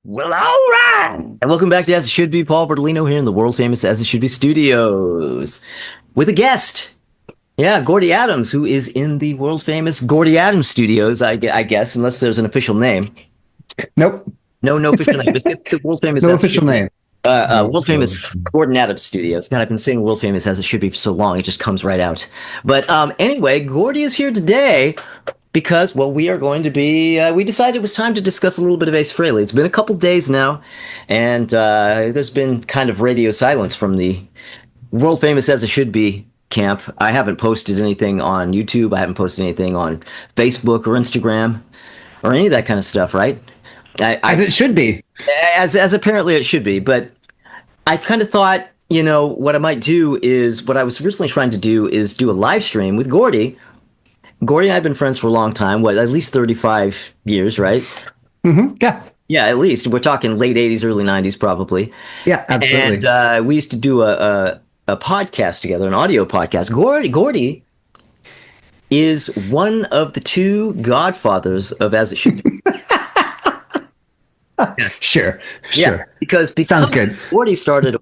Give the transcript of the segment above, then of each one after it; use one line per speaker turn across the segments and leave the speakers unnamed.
Well, all right. And welcome back to As It Should Be. Paul Bertolino here in the world famous As It Should Be studios with a guest. Yeah, Gordie Adams, who is in the world famous Gordie Adams studios, I guess, unless there's an official name.
Nope.
No official name. Just the world famous.
No official name.
World famous Gordon Adams Studios. God, I've been saying world famous As It Should Be for so long, it just comes right out. But anyway, Gordie is here today because, well, we are going to be, we decided it was time to discuss a little bit of Ace Frehley. It's been a couple days now, and there's been kind of radio silence from the world famous As It Should Be camp. I haven't posted anything on YouTube. I haven't posted anything on Facebook or Instagram or any of that kind of stuff, right?
As it should be.
As apparently it should be. But I kind of thought, you know, what I might do is, what I was originally trying to do is do a live stream with Gordie. Gordie and I have been friends for a long time, at least 35 years, right?
Mm-hmm. Yeah.
Yeah, at least. We're talking late 80s, early 90s, probably.
Yeah, absolutely.
And we used to do a podcast together, an audio podcast. Gordie is one of the two godfathers of As It Should Be.
Yeah. Sure.
Yeah, because
sounds good.
Gordie started a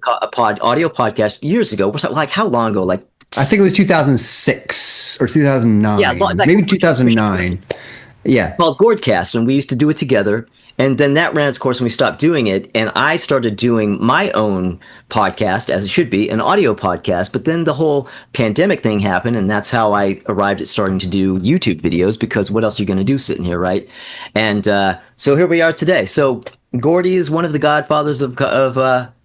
audio podcast years ago. Like how long ago? Like
I think it was 2006 or 2009. Yeah, maybe 2009. Yeah,
called Gordcast, and we used to do it together. And then that ran its course, and we stopped doing it. And I started doing my own podcast, As It Should Be, an audio podcast. But then the whole pandemic thing happened, and that's how I arrived at starting to do YouTube videos, because what else are you going to do sitting here, right? And so here we are today. So Gordie is one of the godfathers of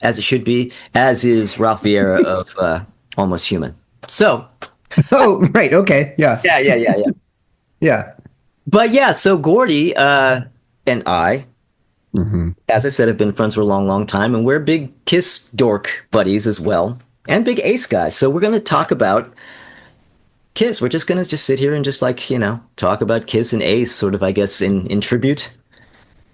As It Should Be, as is Ralph Vieira of Almost Human. So.
Oh, right. Okay. Yeah.
Yeah.
Yeah.
But yeah, so Gordie and I, as I said, have been friends for a long, long time, and we're big Kiss dork buddies as well, and big Ace guys. So we're going to talk about Kiss. We're just going to sit here and just talk about Kiss and Ace, sort of, I guess, in tribute,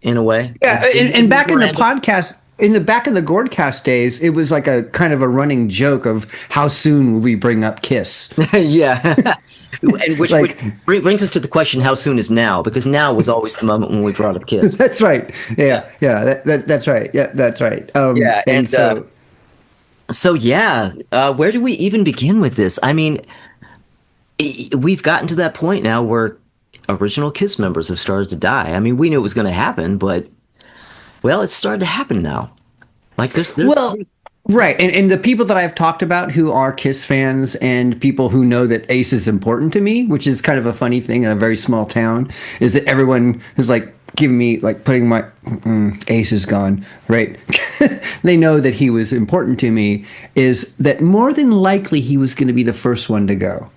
in a way.
Yeah, and back in the podcast, in the back in the Gordcast days, it was like a kind of a running joke of how soon will we bring up Kiss?
Yeah. And which brings us to the question: how soon is now? Because now was always the moment when we brought up Kiss.
That's right. Yeah. That's right. Yeah, that's right.
And so where do we even begin with this? I mean, we've gotten to that point now where original Kiss members have started to die. I mean, we knew it was going to happen, but it's started to happen now. Like there's
right. And the people that I've talked about who are Kiss fans and people who know that Ace is important to me, which is kind of a funny thing in a very small town, is that everyone is like giving me, like putting my Ace is gone, right? They know that he was important to me, is that more than likely he was going to be the first one to go.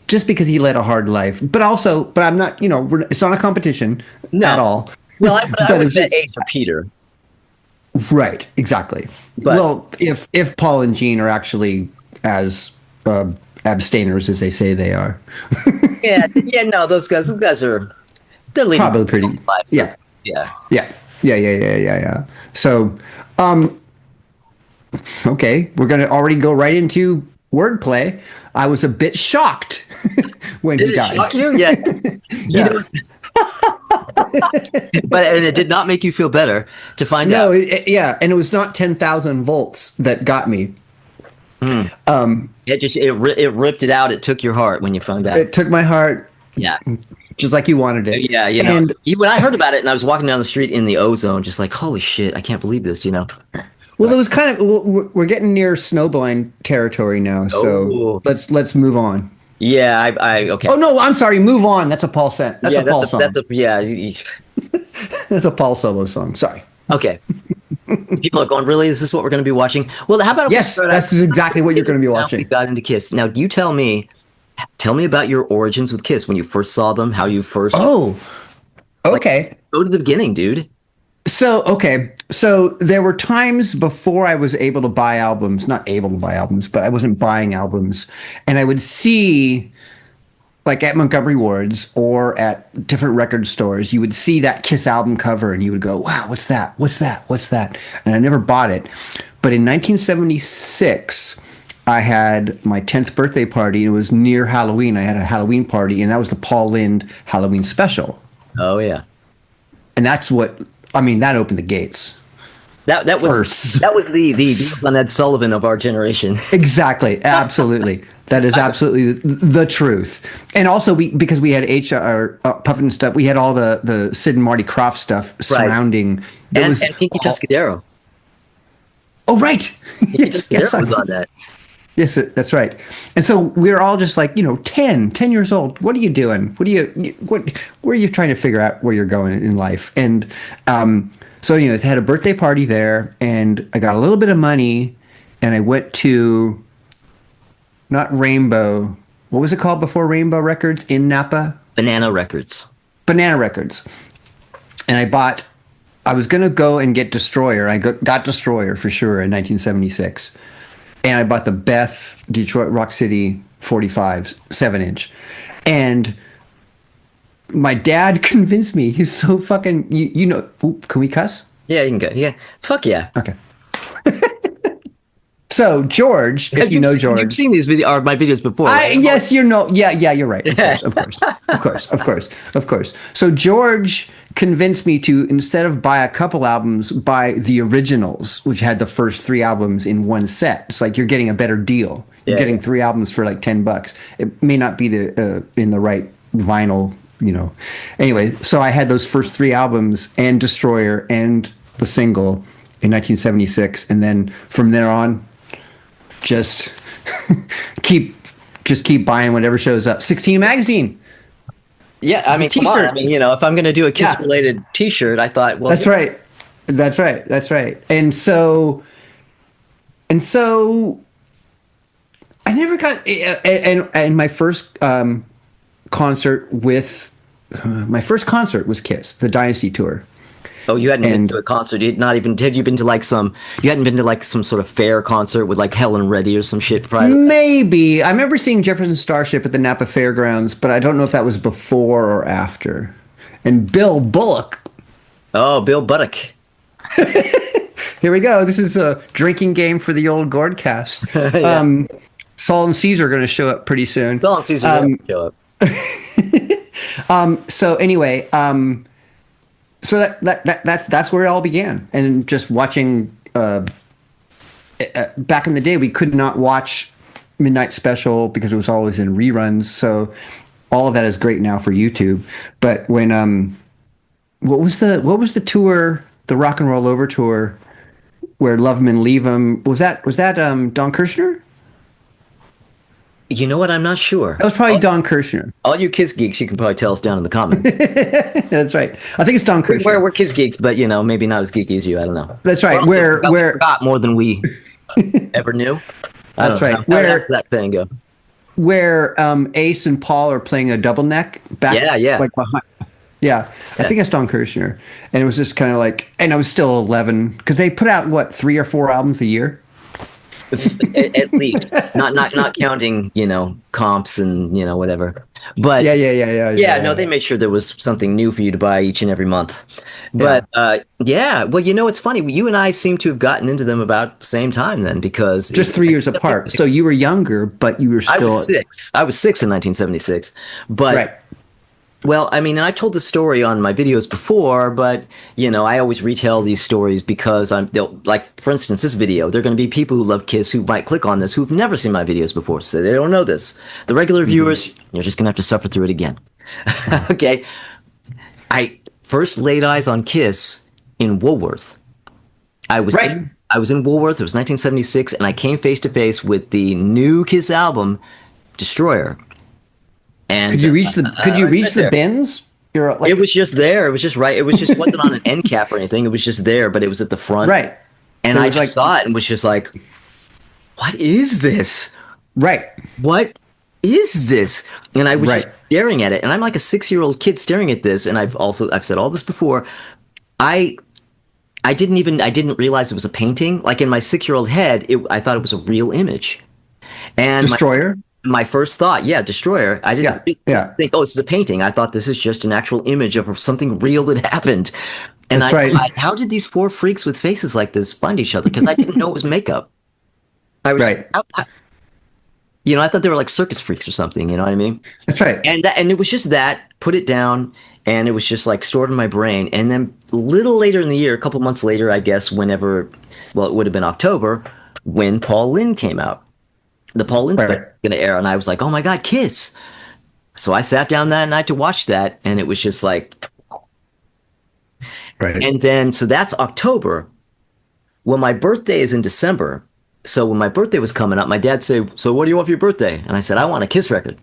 Just because he led a hard life. But I'm not, it's not a competition at all.
Well, I would bet Ace or Peter.
Right, exactly. But, if Paul and Gene are actually as abstainers as they say they are.
No, those guys are they're leading
probably pretty
lives.
Yeah. So, okay, we're gonna already go right into wordplay. I was a bit shocked when he died.
Did it shock you? Yeah.
Yeah.
And it did not make you feel better to find out.
No, and it was not 10,000 volts that got me.
It ripped it out. It took your heart when you found out.
It took my heart.
Yeah.
Just like you wanted it.
Yeah, And when I heard about it and I was walking down the street in the ozone, just like, holy shit, I can't believe this, Well,
it was kind of, we're getting near snowblind territory now, so let's move on.
Yeah, okay.
Oh no, I'm sorry. Move on. That's a Paul song. That's a Paul song. That's a Paul solo song. Sorry.
Okay. People are going, really? Is this what we're going to be watching? Well, how about
yes? That's exactly what you're going to be watching.
We got into Kiss. Now, you tell me about your origins with Kiss when you first saw them. How you first?
Oh, okay.
Go to the beginning, dude.
So there were times before I was able to buy albums, not able to buy albums, but I wasn't buying albums. And I would see, like at Montgomery Ward's or at different record stores, you would see that Kiss album cover and you would go, wow, what's that? And I never bought it. But in 1976, I had my 10th birthday party. It was near Halloween. I had a Halloween party, and that was the Paul Lynde Halloween special.
Oh, yeah.
And that's what I mean, that opened the gates.
That
First.
was the Deal on Ed Sullivan of our generation.
Exactly. Absolutely. That is absolutely the truth. And also, because we had HR Puppet and stuff, we had all the Sid and Marty Krofft stuff
Right.
surrounding. There was
And Pinky
all,
Tuscadero.
oh, right.
Pinky
Yes,
Tuscadero was on that.
yes, that's right. And so we're all just like, 10 years old. What are you doing? Where are you trying to figure out where you're going in life? And so anyways, I had a birthday party there, and I got a little bit of money, and I went to, not Rainbow. What was it called before Rainbow Records in Napa?
Banana Records.
Banana Records. And I was going to go and get Destroyer. I got Destroyer for sure in 1976. And I bought the Beth Detroit Rock City 45 7-inch. And my dad convinced me. He's so fucking, can we cuss?
Yeah, you can go. Yeah. Fuck yeah.
Okay. So George, if you know George,
you've seen these my videos before.
yes, yeah, you're right. Of course. So George convinced me to, instead of buy a couple albums, buy the originals, which had the first 3 albums in one set. It's like you're getting a better deal. You're getting 3 albums for like $10. It may not be in the right vinyl, Anyway, so I had those first 3 albums and Destroyer and the single in 1976, and then from there on, just keep buying whatever shows up. 16 magazine.
Yeah, I mean, come on. I mean, if I'm going to do a Kiss related T-shirt, I thought, well,
that's right. And so I never got and my first concert was Kiss, the Dynasty tour.
Oh, you hadn't been to a concert. Had you been to you hadn't been to like some sort of fair concert with like Helen Reddy or some shit prior?
Maybe. I remember seeing Jefferson Starship at the Napa Fairgrounds, but I don't know if that was before or after. And Bill Bullock.
Oh, Bill Buddock.
Here we go. This is a drinking game for the old Gordcast. Yeah. Saul and Caesar are going to show up pretty soon.
Saul and Caesar are going to show up.
So anyway, so that's where it all began, and just watching. Back in the day, we could not watch Midnight Special because it was always in reruns. So all of that is great now for YouTube. But when what was the tour, the Rock and Roll Over tour, where Love 'Em and Leave 'Em, was that Don Kirshner?
You know what? I'm not sure.
That was probably Don Kirshner.
All you Kiss geeks, you can probably tell us down in the comments.
That's right. I think it's Don Kirshner.
We're Kiss geeks, but maybe not as geeky as you. I don't know.
That's right.
We forgot more than we ever knew.
That's right.
How did that saying go?
Where Ace and Paul are playing a double neck back.
Yeah.
Like behind. Yeah, I think it's Don Kirshner, and it was just kind of like, and I was still 11 because they put out 3 or 4 albums a year.
At least, not counting comps and whatever. But
yeah.
No, they made sure there was something new for you to buy each and every month. But well, it's funny. You and I seem to have gotten into them about the same time then, because
just 3 years apart. So you were younger, but you were still.
I was 6 in 1976, but.
Right.
Well, I mean, and I've told this story on my videos before, but I always retell these stories because for instance, this video, there are going to be people who love Kiss who might click on this who've never seen my videos before, so they don't know this. The regular viewers, you're just going to have to suffer through it again. Okay. I first laid eyes on Kiss in Woolworth. I was in Woolworth. It was 1976, and I came face to face with the new Kiss album, Destroyer. And
could you reach the bins?
It was just there. It was just right. It was just wasn't on an end cap or anything. It was just there, but it was at the front.
Right.
And I just saw it and was just like, "What is this?
Right.
What is this?" And I was just staring at it. And I'm like a 6-year-old kid staring at this. And I've said all this before. I didn't realize it was a painting. Like in my 6-year-old head, I thought it was a real image. And
Destroyer.
My first thought, Destroyer. I didn't think, oh, this is a painting. I thought this is just an actual image of something real that happened. And I thought, how did these 4 freaks with faces like this find each other? Because I didn't know it was makeup. I was I thought they were like circus freaks or something. You know what I mean?
That's right.
And it was just that. Put it down. and it was just like stored in my brain. And then a little later in the year, a couple months later, I guess, whenever, well, it would have been October when Paul Lynde came out. The Paul Lynde special
Right.
was going to air, and I was like, oh my God, Kiss. So I sat down that night to watch that, and it was just like,
Right.
and then, so that's October. Well, my birthday is in December. So when my birthday was coming up, my dad said, so what do you want for your birthday? And I said, I want a Kiss record.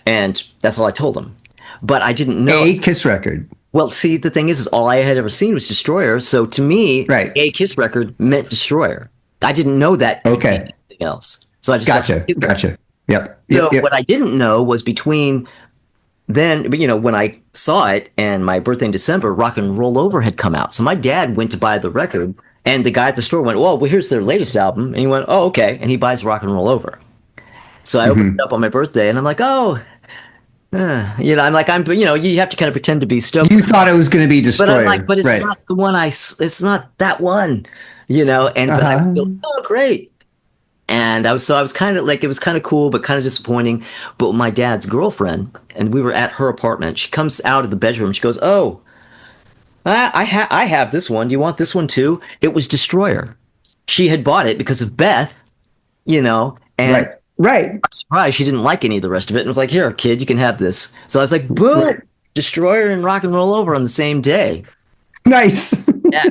And that's all I told him. But I didn't know.
A Kiss record.
Well, see, the thing is all I had ever seen was Destroyer. So to me,
Right.
a Kiss record meant Destroyer. I didn't know that could
Okay.
mean anything else. So I just
Gotcha.
thought, Kiss record.
Gotcha. Yep.
So
Yep. Yep.
what I didn't know was between then, you know, when I saw it and my birthday in December, Rock and Roll Over had come out. So my dad went to buy the record, and the guy at the store went, well, here's their latest album. And he went, oh, okay. And he buys Rock and Roll Over. So I opened it up on my birthday, and I'm like, oh, you know, you know, you have to kind of pretend to be stoked.
You thought it was going to be
But
Destroyer.
I'm like, but it's
right.
not the one it's not that one, you know, and but I feel, oh, great. And I was kind of like, it was kind of cool, but kind of disappointing. But my dad's girlfriend, and we were at her apartment. She comes out of the bedroom. She goes, "Oh, I have this one. Do you want this one too?" It was Destroyer. She had bought it because of Beth, you know, and
Right. Right.
I'm surprised she didn't like any of the rest of it. And was like, "Here, kid, you can have this." So I was like, "Boom,
Right.
Destroyer and Rock and Roll Over on the same day."
Nice.
Yeah.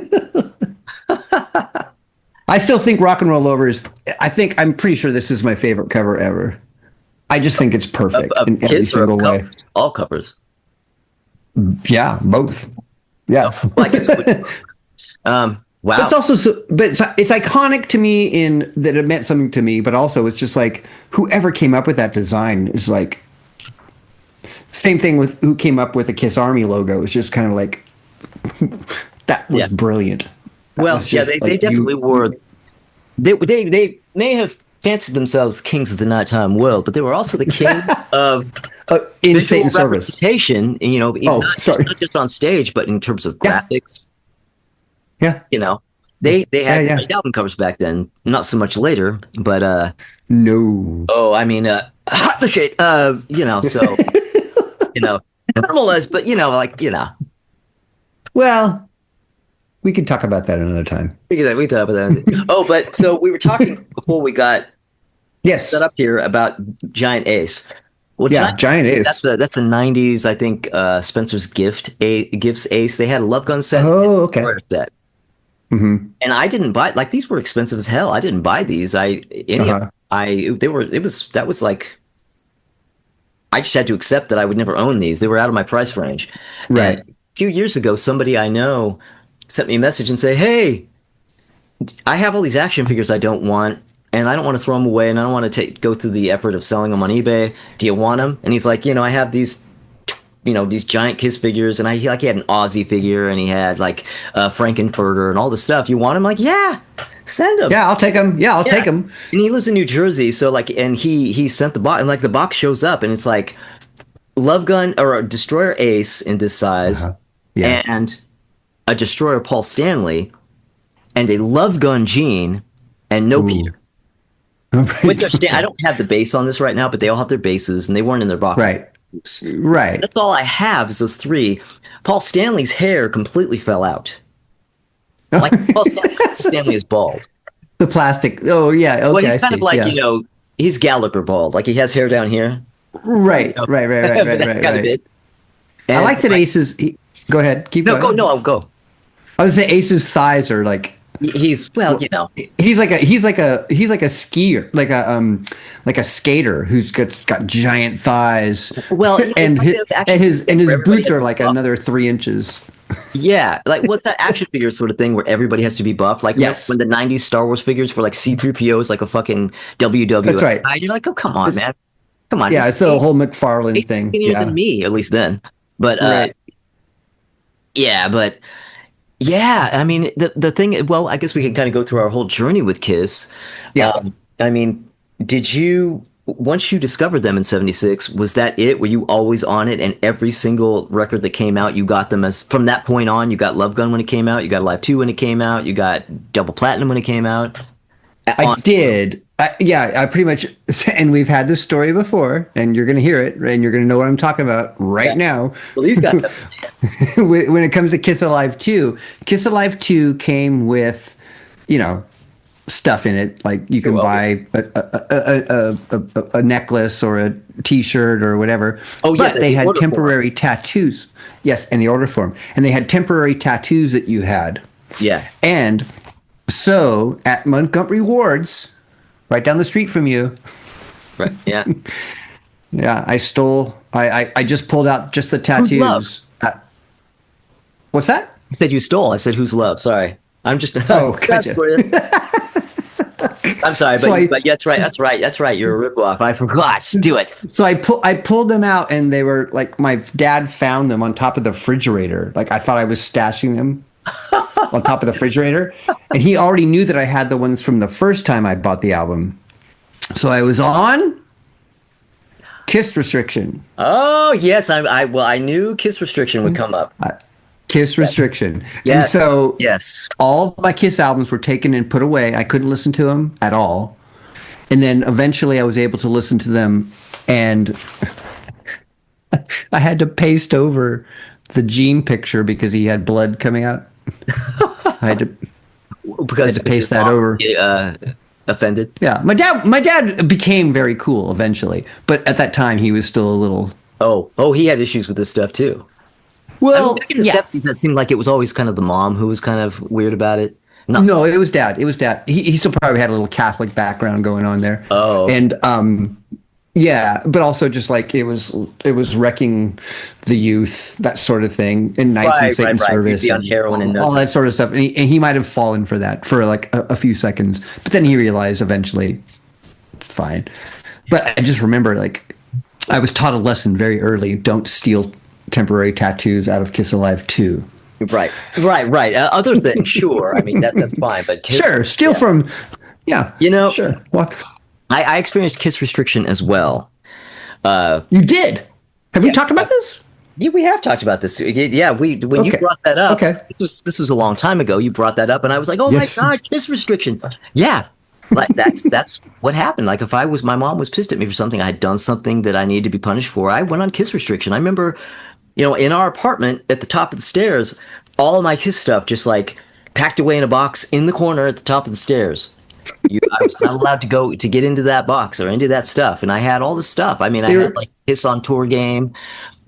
I still think Rock and Roll Over is. I'm pretty sure this is my favorite cover ever. I just think it's perfect
Of
in every
Kiss or of
single way.
covers? All covers.
Yeah, both. Yeah.
Well, I guess it would. Wow.
It's also but it's iconic to me in that it meant something to me, but also it's just like whoever came up with that design is like same thing with who came up with the Kiss Army logo. It's just kind of like that was
Yeah.
brilliant. That
Well,
was
yeah,
just,
they
like,
definitely were. They may have fancied themselves kings of the nighttime world, but they were also the king of
in
visual
Satan's service.
representation. You know,
Oh, sorry.
not just on stage, but in terms of
Yeah.
graphics.
Yeah.
You know, they had
Yeah.
great album covers back then. Not so much later, but
No.
oh, I mean, hot the shit. You know, so you know, normalized, but you know, like you know.
Well, we can talk about that another time.
We can talk about that. Oh, but so we were talking before we got
Yes.
set up here about Giant Ace. Well,
Yeah, Giant Ace.
That's a '90s, I think. Spencer's Gifts Ace. They had a Love Gun set.
Oh, okay.
And a set.
Mm-hmm.
And I didn't buy like these were expensive as hell. I didn't buy these. That was like I just had to accept that I would never own these. They were out of my price range.
Right.
And a few years ago, somebody I know sent me a message and say, "Hey, I have all these action figures I don't want, and I don't want to throw them away, and I don't want to go through the effort of selling them on eBay. Do you want them?" And he's like, "You know, I have these, you know, these giant Kiss figures, and he had an Ozzy figure, and he had like Frankenfurter and all this stuff. You want them?" Like, yeah, send them.
Yeah, I'll take them. Yeah, I'll take them.
And he lives in New Jersey, so like, and he sent the box, and like the box shows up, and it's like Love Gun or a Destroyer Ace in this size,
Yeah.
and a Destroyer Paul Stanley, and a Love Gun Gene, and no Peter. With their I don't have the base on this right now, but they all have their bases, and they weren't in their boxes.
Right. Right.
That's all I have is those three. Paul Stanley's hair completely fell out. Like Paul Stanley is bald.
The plastic. Oh, yeah. Okay,
Well, he's
I
kind of
see.
like,
Yeah.
you know, he's Gallagher bald. Like he has hair down here.
Right. Right.
That kind of
Right.
bit.
I
And
like that Ace's. Go ahead. Keep going.
I'll go.
I was say Ace's thighs are like.
He's well, you know.
He's like a skier, like a skater who's got giant thighs.
Well, you know,
and
like
his,
those action
and his
figures where
boots
everybody
are
has
like
to be buff.
another 3 inches.
Yeah, like what's that action figure sort of thing where everybody has to be buff? Like
Yes.
when the '90s Star Wars figures were like C-3PO is like a fucking WWF.
That's right.
guy. You're like, oh come on, man, come on.
Yeah,
He's
it's the whole McFarlane thing.
skinnier
Yeah.
than me, at least then. But
Right.
yeah, but yeah, I mean the thing. Well, I guess we can kind of go through our whole journey with Kiss.
Yeah.
I mean, did you once you discovered them in '76? Was that it? Were you always on it? And every single record that came out, you got them as from that point on. You got Love Gun when it came out. You got Alive 2 when it came out. You got Double Platinum when it came out.
I did. I pretty much, and we've had this story before, and you're going to hear it, and you're going to know what I'm talking about
Yeah.
right now.
Well, these guys.
When it comes to Kiss Alive 2, Kiss Alive 2 came with, you know, stuff in it. Like you can buy a necklace or a T-shirt or whatever.
Oh yeah,
But they
the
had
order form.
temporary tattoos. Yes, in the order form. And they had temporary tattoos that you had.
Yeah.
And so at Montgomery Ward's, right down the street from you,
Right. Yeah.
yeah, I just pulled out just the
Who's love?
tattoos. What's that?
You said you stole. I said who's love. Sorry. I'm just.
Oh, gotcha.
I'm sorry,
So
but yeah, that's right. That's right. That's right. You're a ripoff. I forgot. Do it.
So I pulled them out, and they were like, my dad found them on top of the refrigerator. Like I thought I was stashing them on top of the refrigerator, and he already knew that I had the ones from the first time I bought the album. So I was on Kiss Restriction.
Oh yes, well, I knew Kiss Restriction would come up.
Kiss Restriction.
Yes.
And so
Yes.
all of my Kiss albums were taken and put away. I couldn't listen to them at all. And then eventually I was able to listen to them, and I had to paste over the Gene picture because he had blood coming out. I had to
Because
paste that over.
Offended.
Yeah, my dad became very cool eventually, but at that time he was still a little.
Oh, he had issues with this stuff too. I mean,
Well,
back in the
yeah.
70s, that seemed like it was always kind of the mom who was kind of weird about it. Not
No, it was dad. It was dad. He still probably had a little Catholic background going on there.
Oh.
And yeah, but also just like it was wrecking the youth, that sort of thing, in Knights and Satan
right.
service,
He'd be on
and
heroin and
all
nuts.
that sort of stuff. And he might have fallen for that for like a few seconds, but then he realized eventually, fine. But I just remember like I was taught a lesson very early: don't steal temporary tattoos out of Kiss Alive 2.
Right. Other things, sure. I mean, that's fine. But Kiss,
Sure, steal
yeah.
from, yeah,
You know,
sure. What
I experienced Kiss Restriction as well.
you did? Have we talked about this?
Yeah, we have talked about this. Yeah, when you
Okay.
brought that up,
Okay.
this was a long time ago. You brought that up, and I was like, oh
Yes.
my god, Kiss Restriction. Yeah, like that's what happened. Like if my mom was pissed at me for something, I had done something that I needed to be punished for. I went on Kiss Restriction. I remember, in our apartment at the top of the stairs, all of my Kiss stuff just like packed away in a box in the corner at the top of the stairs. I was not allowed to get into that box or into that stuff, and I had all this stuff. I mean, I had like Kiss on Tour game,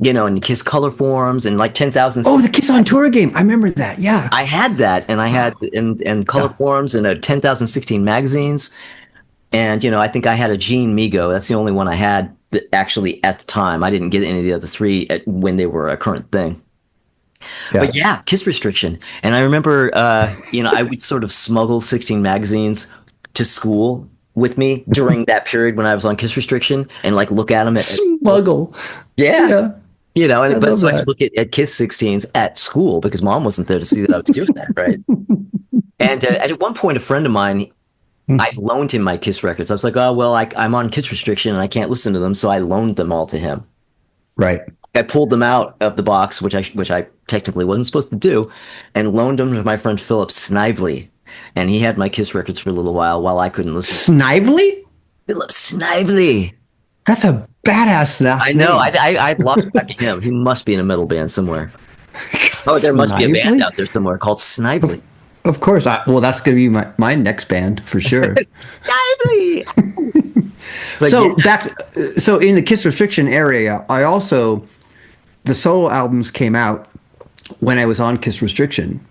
and Kiss color forms and like 10,000.
Oh, the Kiss on Tour game. I remember that. Yeah.
I had that, and I had and color forms and 10,016 magazines, and I think I had a Gene Migo. That's the only one I had that actually at the time. I didn't get any of the other three when they were a current thing.
Yeah.
But yeah, Kiss Restriction, and I remember, I would sort of smuggle 16 magazines to school with me during that period when I was on Kiss Restriction, and like look at them
Smuggle.
yeah.
I
But so I
love
could look at Kiss 16s at school because mom wasn't there to see that I was doing that, right? And at one point, a friend of mine, I loaned him my Kiss records. I was like, oh, well, I'm on Kiss Restriction and I can't listen to them, so I loaned them all to him.
Right.
I pulled them out of the box, which I technically wasn't supposed to do, and loaned them to my friend Philip Snively. And he had my Kiss records for a little while I couldn't listen.
Snively?
Philip Snively.
That's a badass last
I know.
name.
I lost track of him. He must be in a metal band somewhere. Oh, there must be a band
Snively?
out there somewhere called Snively.
Of course. Well, that's going to be my next band for sure.
Snively. But
So
yeah.
so in the Kiss Restriction area, the solo albums came out when I was on Kiss Restriction.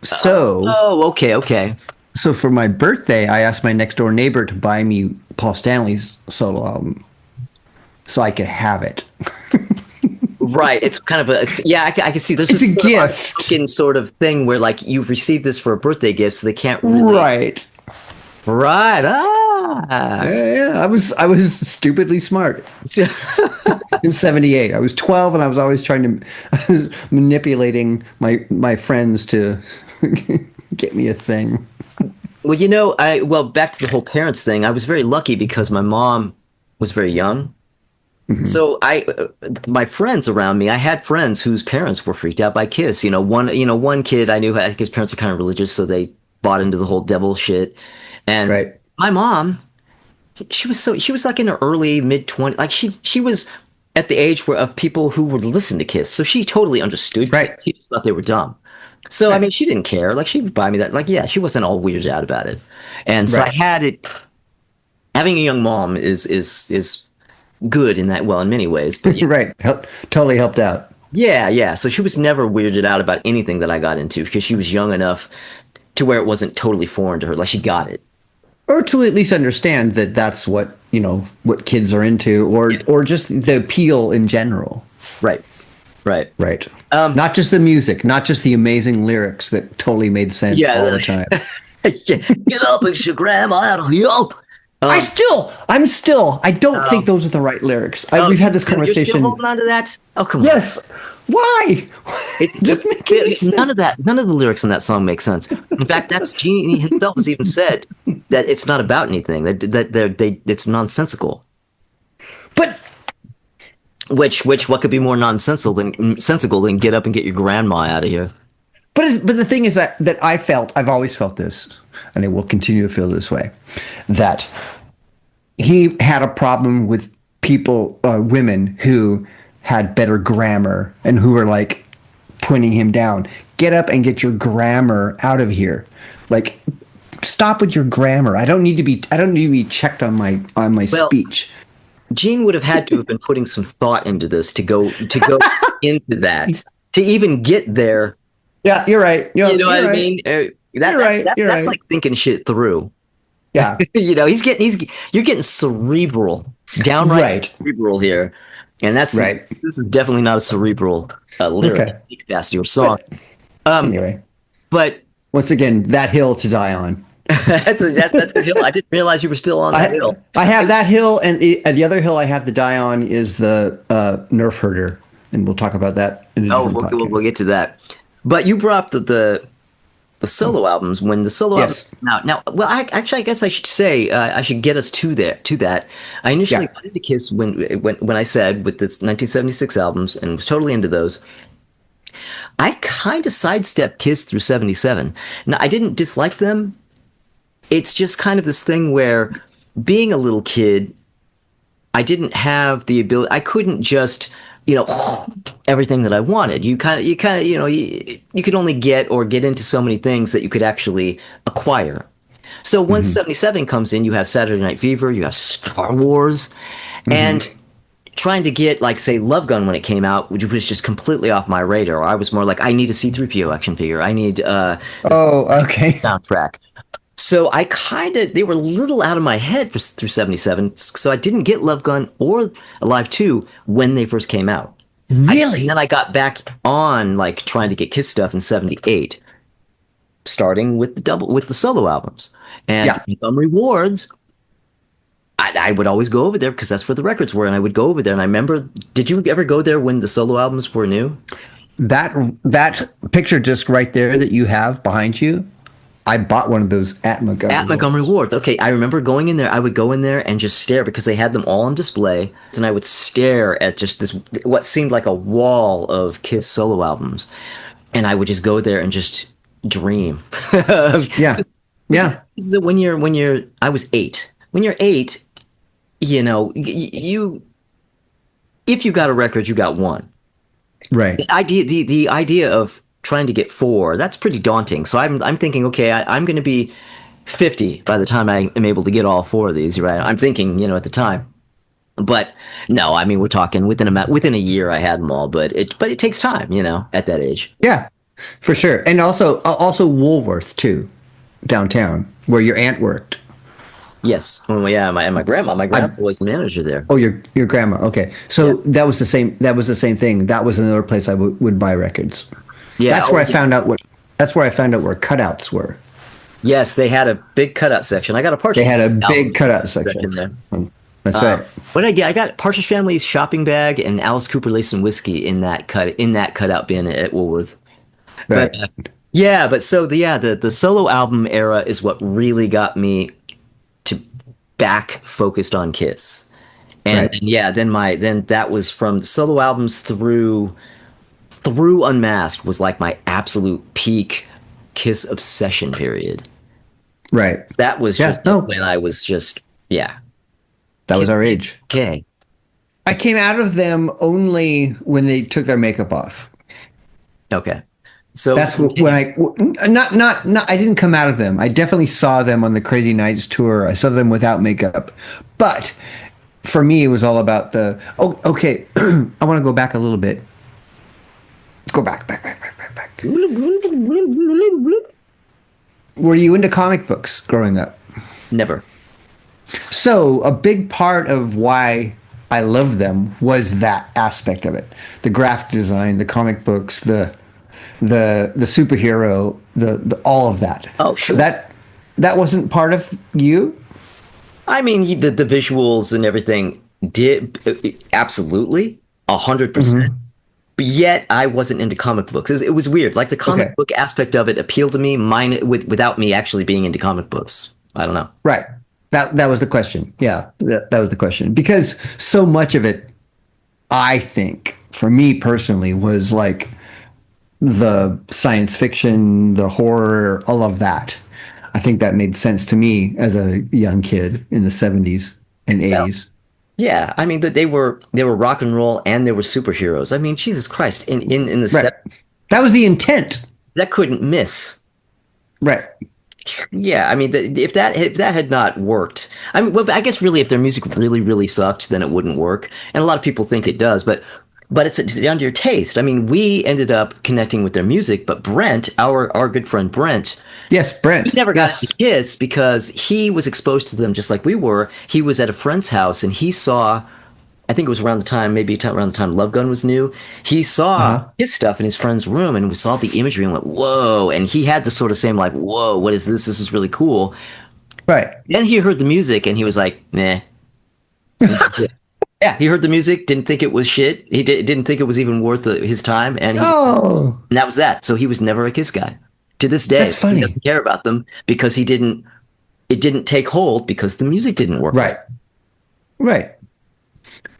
So
Oh, okay.
so for my birthday, I asked my next door neighbor to buy me Paul Stanley's solo album so I could have it.
Right. It's kind of I can see there's
It's
this
a
sort of
gift.
unspoken sort of thing where like you've received this for a birthday gift, so they can't really.
Right.
Right.
Yeah. I was stupidly smart. In 78, I was 12, and I was always I was manipulating my friends to get me a thing.
Well, back to the whole parents thing. I was very lucky because my mom was very young. So my friends around me, I had friends whose parents were freaked out by Kiss. One kid I knew, his parents are kind of religious, so they bought into the whole devil shit. And
Right.
my mom she was like in her early mid 20s. Like she was at the age where of people who would listen to Kiss. So she totally understood Kiss.
Right.
She just thought they were dumb. So I
Right.
mean, she didn't care. Like she would buy me that. Like yeah, she wasn't all weirded out about it. And so I
Right.
had it. Having a young mom is good in that. Well, in many ways, but yeah.
Right. Totally helped out.
Yeah, yeah. So she was never weirded out about anything that I got into because she was young enough to where it wasn't totally foreign to her. Like she got it.
Or to at least understand that that's what, what kids are into, or
Yeah.
or just the appeal in general.
Right. Right.
Right. Not just the music, not just the amazing lyrics that totally made sense all
Yeah.
the time.
Yeah. Get up and your grandma out of here.
I don't think those are the right lyrics. We've had this
You're still
conversation.
holding on to that? Oh, come on.
Yes. Why?
It,
Doesn't make any sense.
none of the lyrics in that song make sense. In fact, that's Genie himself has even said that it's not about anything. It's nonsensical.
But
Which what could be more nonsensical than get up and get your grandma out of here?
but the thing is that I've always felt this, and I will continue to feel this way, that he had a problem with women who had better grammar and who were like pointing him down. Get up and get your grammar out of here. Like, stop with your grammar. I don't need to be checked on my
Well,
speech.
Gene would have had to have been putting some thought into this to go into that to even get there.
Yeah, you're right.
You know what I
right.
mean?
You're
That's
right.
like thinking shit through.
Yeah.
You're getting cerebral, downright
Right.
cerebral here, and
Right.
this is definitely not a cerebral lyric
Okay.
capacity or song.
Anyway,
But
once again, that hill to die on.
that's the hill. I didn't realize you were still on that hill.
I have that hill, and the other hill I have to die on is the Nerf herder, and we'll talk about that in a
Oh,
different podcast.
we'll get to that. But you brought up the solo albums when the solo
Yes.
albums now well I guess I should say I should get us to that. I initially
Yeah.
got into Kiss when I said with this 1976 albums and was totally into those. I kind of sidestepped Kiss through 77. Now I didn't dislike them. It's just kind of this thing where being a little kid, I didn't have the ability. I couldn't just, everything that I wanted. You could only get into so many things that you could actually acquire. So once 77 comes in, you have Saturday Night Fever, you have Star Wars, and trying to get, like, say, Love Gun when it came out, which was just completely off my radar. I was more like, I need a C-3PO action figure. I need
Oh, okay.
soundtrack. So they were a little out of my head through 77. So I didn't get Love Gun or Alive 2 when they first came out.
Really?
And then I got back on like trying to get Kiss stuff in 78, starting with the solo albums. And
Yeah.
Income Rewards, I would always go over there because that's where the records were. And I would go over there. And I remember, did you ever go there when the solo albums were new?
That picture disc right there that you have behind you, I bought one of those at Montgomery.
At Montgomery Ward. Okay, I remember going in there. I would go in there and just stare because they had them all on display, and I would stare at just this what seemed like a wall of Kiss solo albums, and I would just go there and just dream.
Yeah. Yeah.
This is when I was 8. When you're 8, you if you got a record, you got one.
Right.
The idea of trying to get 4, that's pretty daunting. So I'm thinking, okay, I'm going to be 50 by the time I am able to get all 4 of these, right? I'm thinking, at the time. But no, I mean, we're talking within a year I had them all, but it takes time, at that age.
Yeah, for sure. And also Woolworth too, downtown, where your aunt worked.
Yes. Well, yeah, my grandma was the manager there.
Oh, your grandma. Okay. So that was the same thing. That was another place I would buy records.
Yeah.
That's where I found out where cutouts were.
Yes, they had a big cutout section. I got a Partridge.
They had a
Family
big cutout section
there.
That's right.
What I get, I got Partridge Family's shopping bag and Alice Cooper Lace and Whiskey in that cutout bin at Woolworth.
Right.
But, the solo album era is what really got me to back focused on Kiss. And
Right.
then that was from the solo albums through Unmasked was like my absolute peak Kiss obsession period.
Right.
That was
Yeah,
just
no.
when I was just, yeah.
That was our age.
Okay.
I came out of them only when they took their makeup off.
Okay. So
That's when I not I didn't come out of them. I definitely saw them on the Crazy Nights tour. I saw them without makeup, but for me, it was all about the. Oh, okay. I want to go back a little bit. Let's go back. Were you into comic books growing up?
Never.
So a big part of why I loved them was that aspect of it: the graphic design, the comic books, the superhero, the all of that.
Oh, sure.
That wasn't part of you.
I mean, the visuals and everything did absolutely 100%. But yet, I wasn't into comic books. It was weird. Like the comic book aspect of it appealed to me, without me actually being into comic books. I don't know.
Right. That was the question. Yeah, that was the question. Because so much of it, I think, for me personally, was like the science fiction, the horror, all of that. I think that made sense to me as a young kid in the 70s and 80s.
Yeah, I mean that they were rock and roll and they were superheroes. I mean, Jesus Christ, in the
Right. That was the intent.
that couldn't miss.
Right.
Yeah, I mean, if that had not worked, I mean, well, I guess really, if their music really sucked, then it wouldn't work. And a lot of people think it does, but it's down to your taste. I mean, we ended up connecting with their music, but Brent, our good friend Brent,
Yes, Brent.
he never got
Yes.
to Kiss because he was exposed to them just like we were. He was at a friend's house and he saw, I think it was around the time, around the time Love Gun was new. He saw his stuff in his friend's room and we saw the imagery and went, whoa. And he had the sort of same like, whoa, what is this? This is really cool.
Right.
Then he heard the music and he was like, nah. Yeah, he heard the music, didn't think it was shit. He didn't think it was even worth his time. And
Oh,
and that was that. So he was never a Kiss guy. To this day,
That's funny.
he doesn't care about them because it didn't take hold because the music didn't work.
right. Right.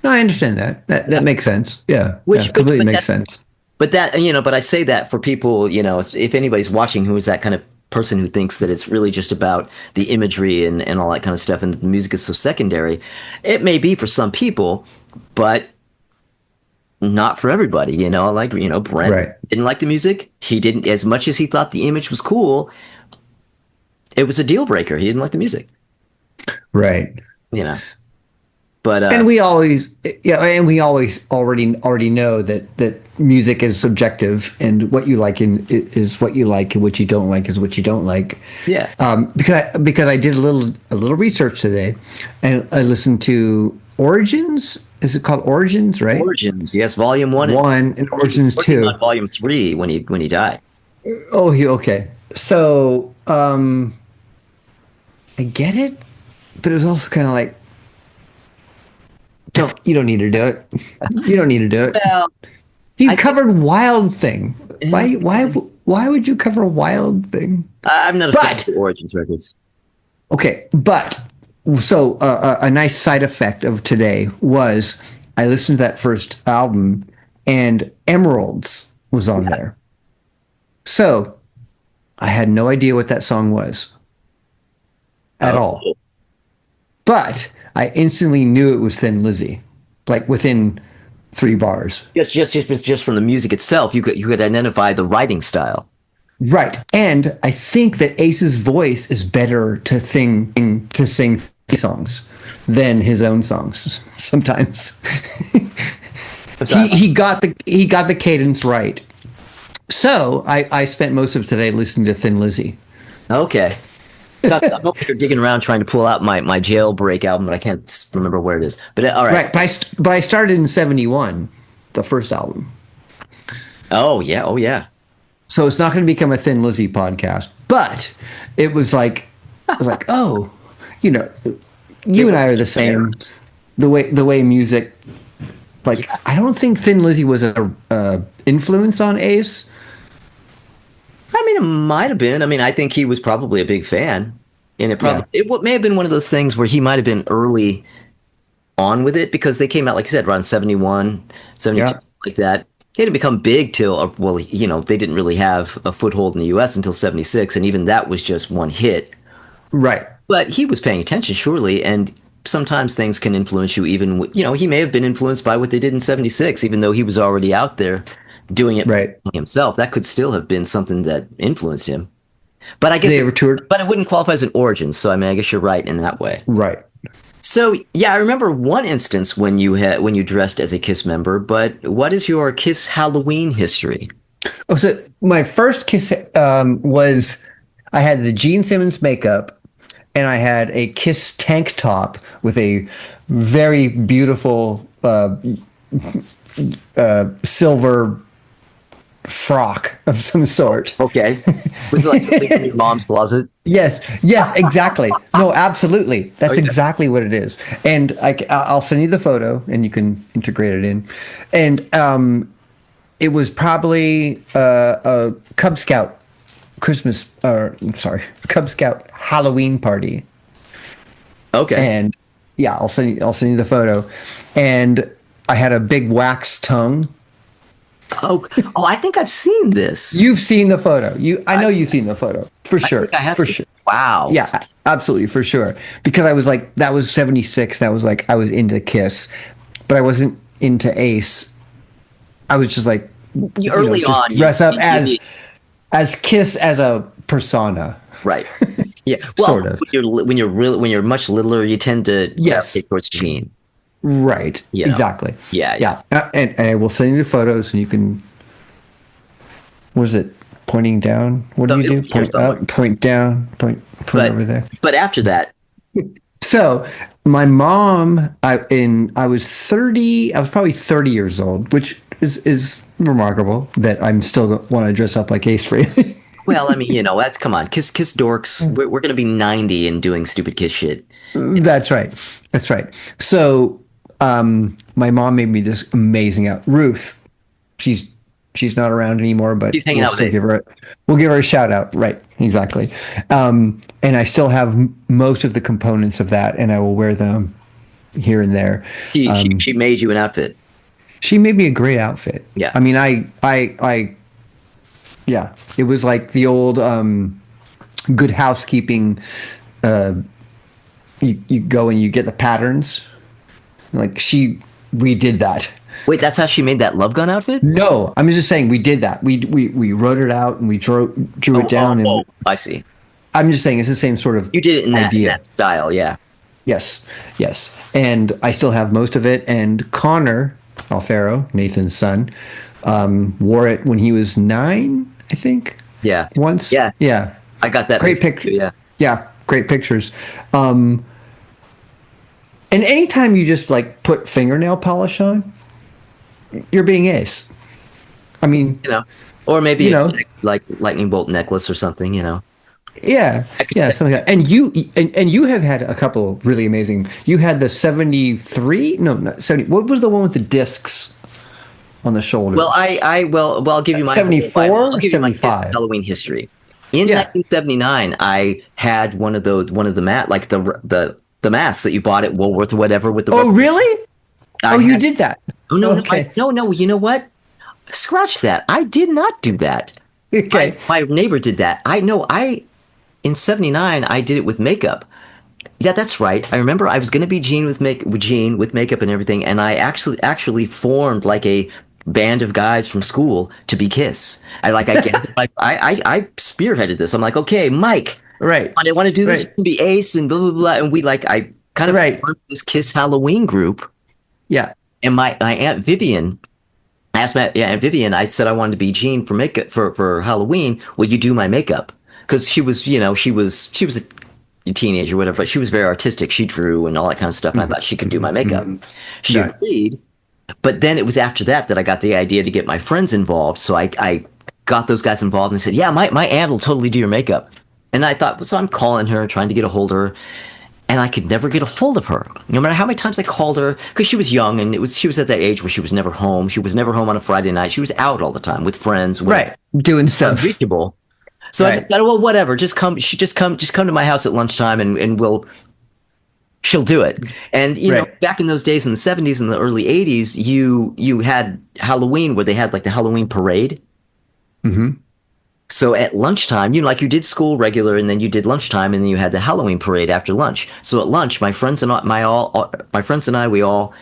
No, I understand that. That makes sense. Yeah.
Which
yeah, completely
but
makes sense.
But but I say that for people, if anybody's watching who is that kind of person who thinks that it's really just about the imagery and all that kind of stuff and the music is so secondary, it may be for some people, but not for everybody, like, Brent
Right.
didn't like the music. He didn't, as much as he thought the image was cool, it was a deal breaker. He didn't like the music,
Right.
you know. But
And we always already know that music is subjective, and what you like is what you like, and what you don't like is what you don't like.
yeah.
Because I did a little research today, and I listened to Origins. Is it called Origins? Right.
Origins, yes, Volume 1
One and Origins
working
2.
on Volume 3 when he died.
Oh, okay. So I get it, but it was also kind of like, you don't need to do it. You don't need to do it.
Well,
He covered Wild Thing. Why would you cover Wild Thing?
I'm not a fan of Origins records.
Okay, but so a nice side effect of today was I listened to that first album and Emeralds was on there. So I had no idea what that song was at all. But I instantly knew it was Thin Lizzy, like within 3 bars.
Just from the music itself, you could identify the writing style.
Right. And I think that Ace's voice is better to sing songs than his own songs sometimes. he got the cadence right. So I spent most of today listening to Thin Lizzy.
Okay. So I'm over here digging around trying to pull out my Jailbreak album, but I can't remember where it is. But all right.
Right. But I started in 71, the first album.
Oh yeah.
So it's not going to become a Thin Lizzy podcast, but it was like, oh, you and I are the same. The way music, like, I don't think Thin Lizzy was a influence on Ace.
I mean, it might have been. I mean, I think he was probably a big fan, and it may have been one of those things where he might have been early on with it because they came out, like you said, around 71, 72, like that. They didn't become big till, they didn't really have a foothold in the U.S. until 76, and even that was just one hit.
Right.
But he was paying attention, surely, and sometimes things can influence you. Even he may have been influenced by what they did in '76, even though he was already out there doing it
Right.
himself. That could still have been something that influenced him. But I guess,
They ever toured?
but it wouldn't qualify as an origin. So I mean, I guess you're right in that way.
Right.
So yeah, I remember one instance when you dressed as a Kiss member. But what is your Kiss Halloween history?
Oh, so my first Kiss was I had the Gene Simmons makeup, and I had a Kiss tank top with a very beautiful silver frock of some sort.
Okay, was it like something from your mom's closet?
Yes, yes, exactly. No, absolutely. That's
Okay.
exactly what it is. And I'll send you the photo, and you can integrate it in. And it was probably a Cub Scout Christmas, or I'm sorry, Cub Scout Halloween party.
Okay.
And yeah, I'll send you the photo. And I had a big wax tongue.
Oh, I think I've seen this.
You've seen the photo. I know you've seen the photo for
I
sure.
think I have
For
seen.
sure.
Wow.
Yeah, absolutely, for sure. Because I was like, that was 76. That was like, I was into Kiss, but I wasn't into Ace. I was just like,
Early
just
on,
dress up
you-
as Kiss as a persona.
right. Yeah. Well,
Sort of.
when you're much littler, you tend to
Yes.
gravitate towards Gene.
Right.
You know.
Exactly.
Yeah,
Yeah. And I will send you the photos, and you can. What is it? Pointing down? What do
So
you do?
it'll be here
Point
somewhere.
up, point down, point
But
over there.
but after that,
So my mom, I was 30. I was probably 30 years old, which is remarkable that I'm still want to dress up like Ace Frehley.
well, I mean, that's come on, Kiss dorks. We're gonna be 90 and doing stupid Kiss shit.
That's right. That's right. So my mom made me this amazing out. Ruth, she's not around anymore, but
She's hanging out with
still
Ace.
we'll give her a shout out. Right. Exactly. And I still have most of the components of that, and I will wear them here and there.
She made you an outfit.
She made me a great outfit.
Yeah.
I mean, yeah, it was like the old Good Housekeeping. You go and you get the patterns. Like we did that.
Wait, that's how she made that Love Gun outfit?
No, I'm just saying we did that. We wrote it out and we drew it down.
Oh,
And
I see.
I'm just saying it's the same sort of
You did it in
idea.
that style, yeah.
Yes, yes. And I still have most of it. And Connor Alfaro, Nathan's son, wore it when he was 9, I think.
Yeah.
Once.
Yeah.
Yeah.
I got that.
Great picture.
Yeah.
Yeah. Great pictures. And anytime you just like put fingernail polish on, you're being Ace. I mean,
Or maybe
You know.
like lightning bolt necklace or something,
yeah, yeah, something like that. And you have had a couple of really amazing. You had the 73? No, not 70. What was the one with the discs on the shoulder?
Well, I'll give you my
74
I'll give you my
75?
Halloween history. In
Yeah.
1979, I had one of the the masks that you bought at Woolworth or whatever with the.
Oh, really?
I
You
had-
did that.
Oh no,
Okay.
no. You know what? Scratch that. I did not do that.
Okay.
My neighbor did that. In '79 I did it with makeup. Yeah, that's right. I remember I was going to be Gene with makeup and everything, and I actually formed like a band of guys from school to be Kiss. I spearheaded this. I'm like, okay, Mike,
Right.
I want to do this.
Right.
You can be Ace and blah blah blah. And I kind of
Right.
formed this Kiss Halloween group.
Yeah.
And my Aunt Vivian, I asked my Aunt Vivian. I said I wanted to be Gene for makeup for Halloween. Will you do my makeup? Because she was a teenager, or whatever. But she was very artistic. She drew and all that kind of stuff. And I thought she could do my makeup. She
Yeah.
agreed. But then it was after that I got the idea to get my friends involved. So I got those guys involved and said, yeah, my aunt will totally do your makeup. And I thought, so I'm calling her, trying to get a hold of her. And I could never get a hold of her. No matter how many times I called her, because she was young and she was at that age where she was never home. She was never home on a Friday night. She was out all the time with friends.
Right. Doing stuff.
Unreachable. So I
Right.
just thought, well, whatever. Just come to my house at lunchtime and she'll do it. And
Right.
back in those days in the '70s and the early '80s, you had Halloween where they had like the Halloween parade. So at lunchtime, like you did school regular, and then you did lunchtime, and then you had the Halloween parade after lunch. So at lunch, my friends and I, we all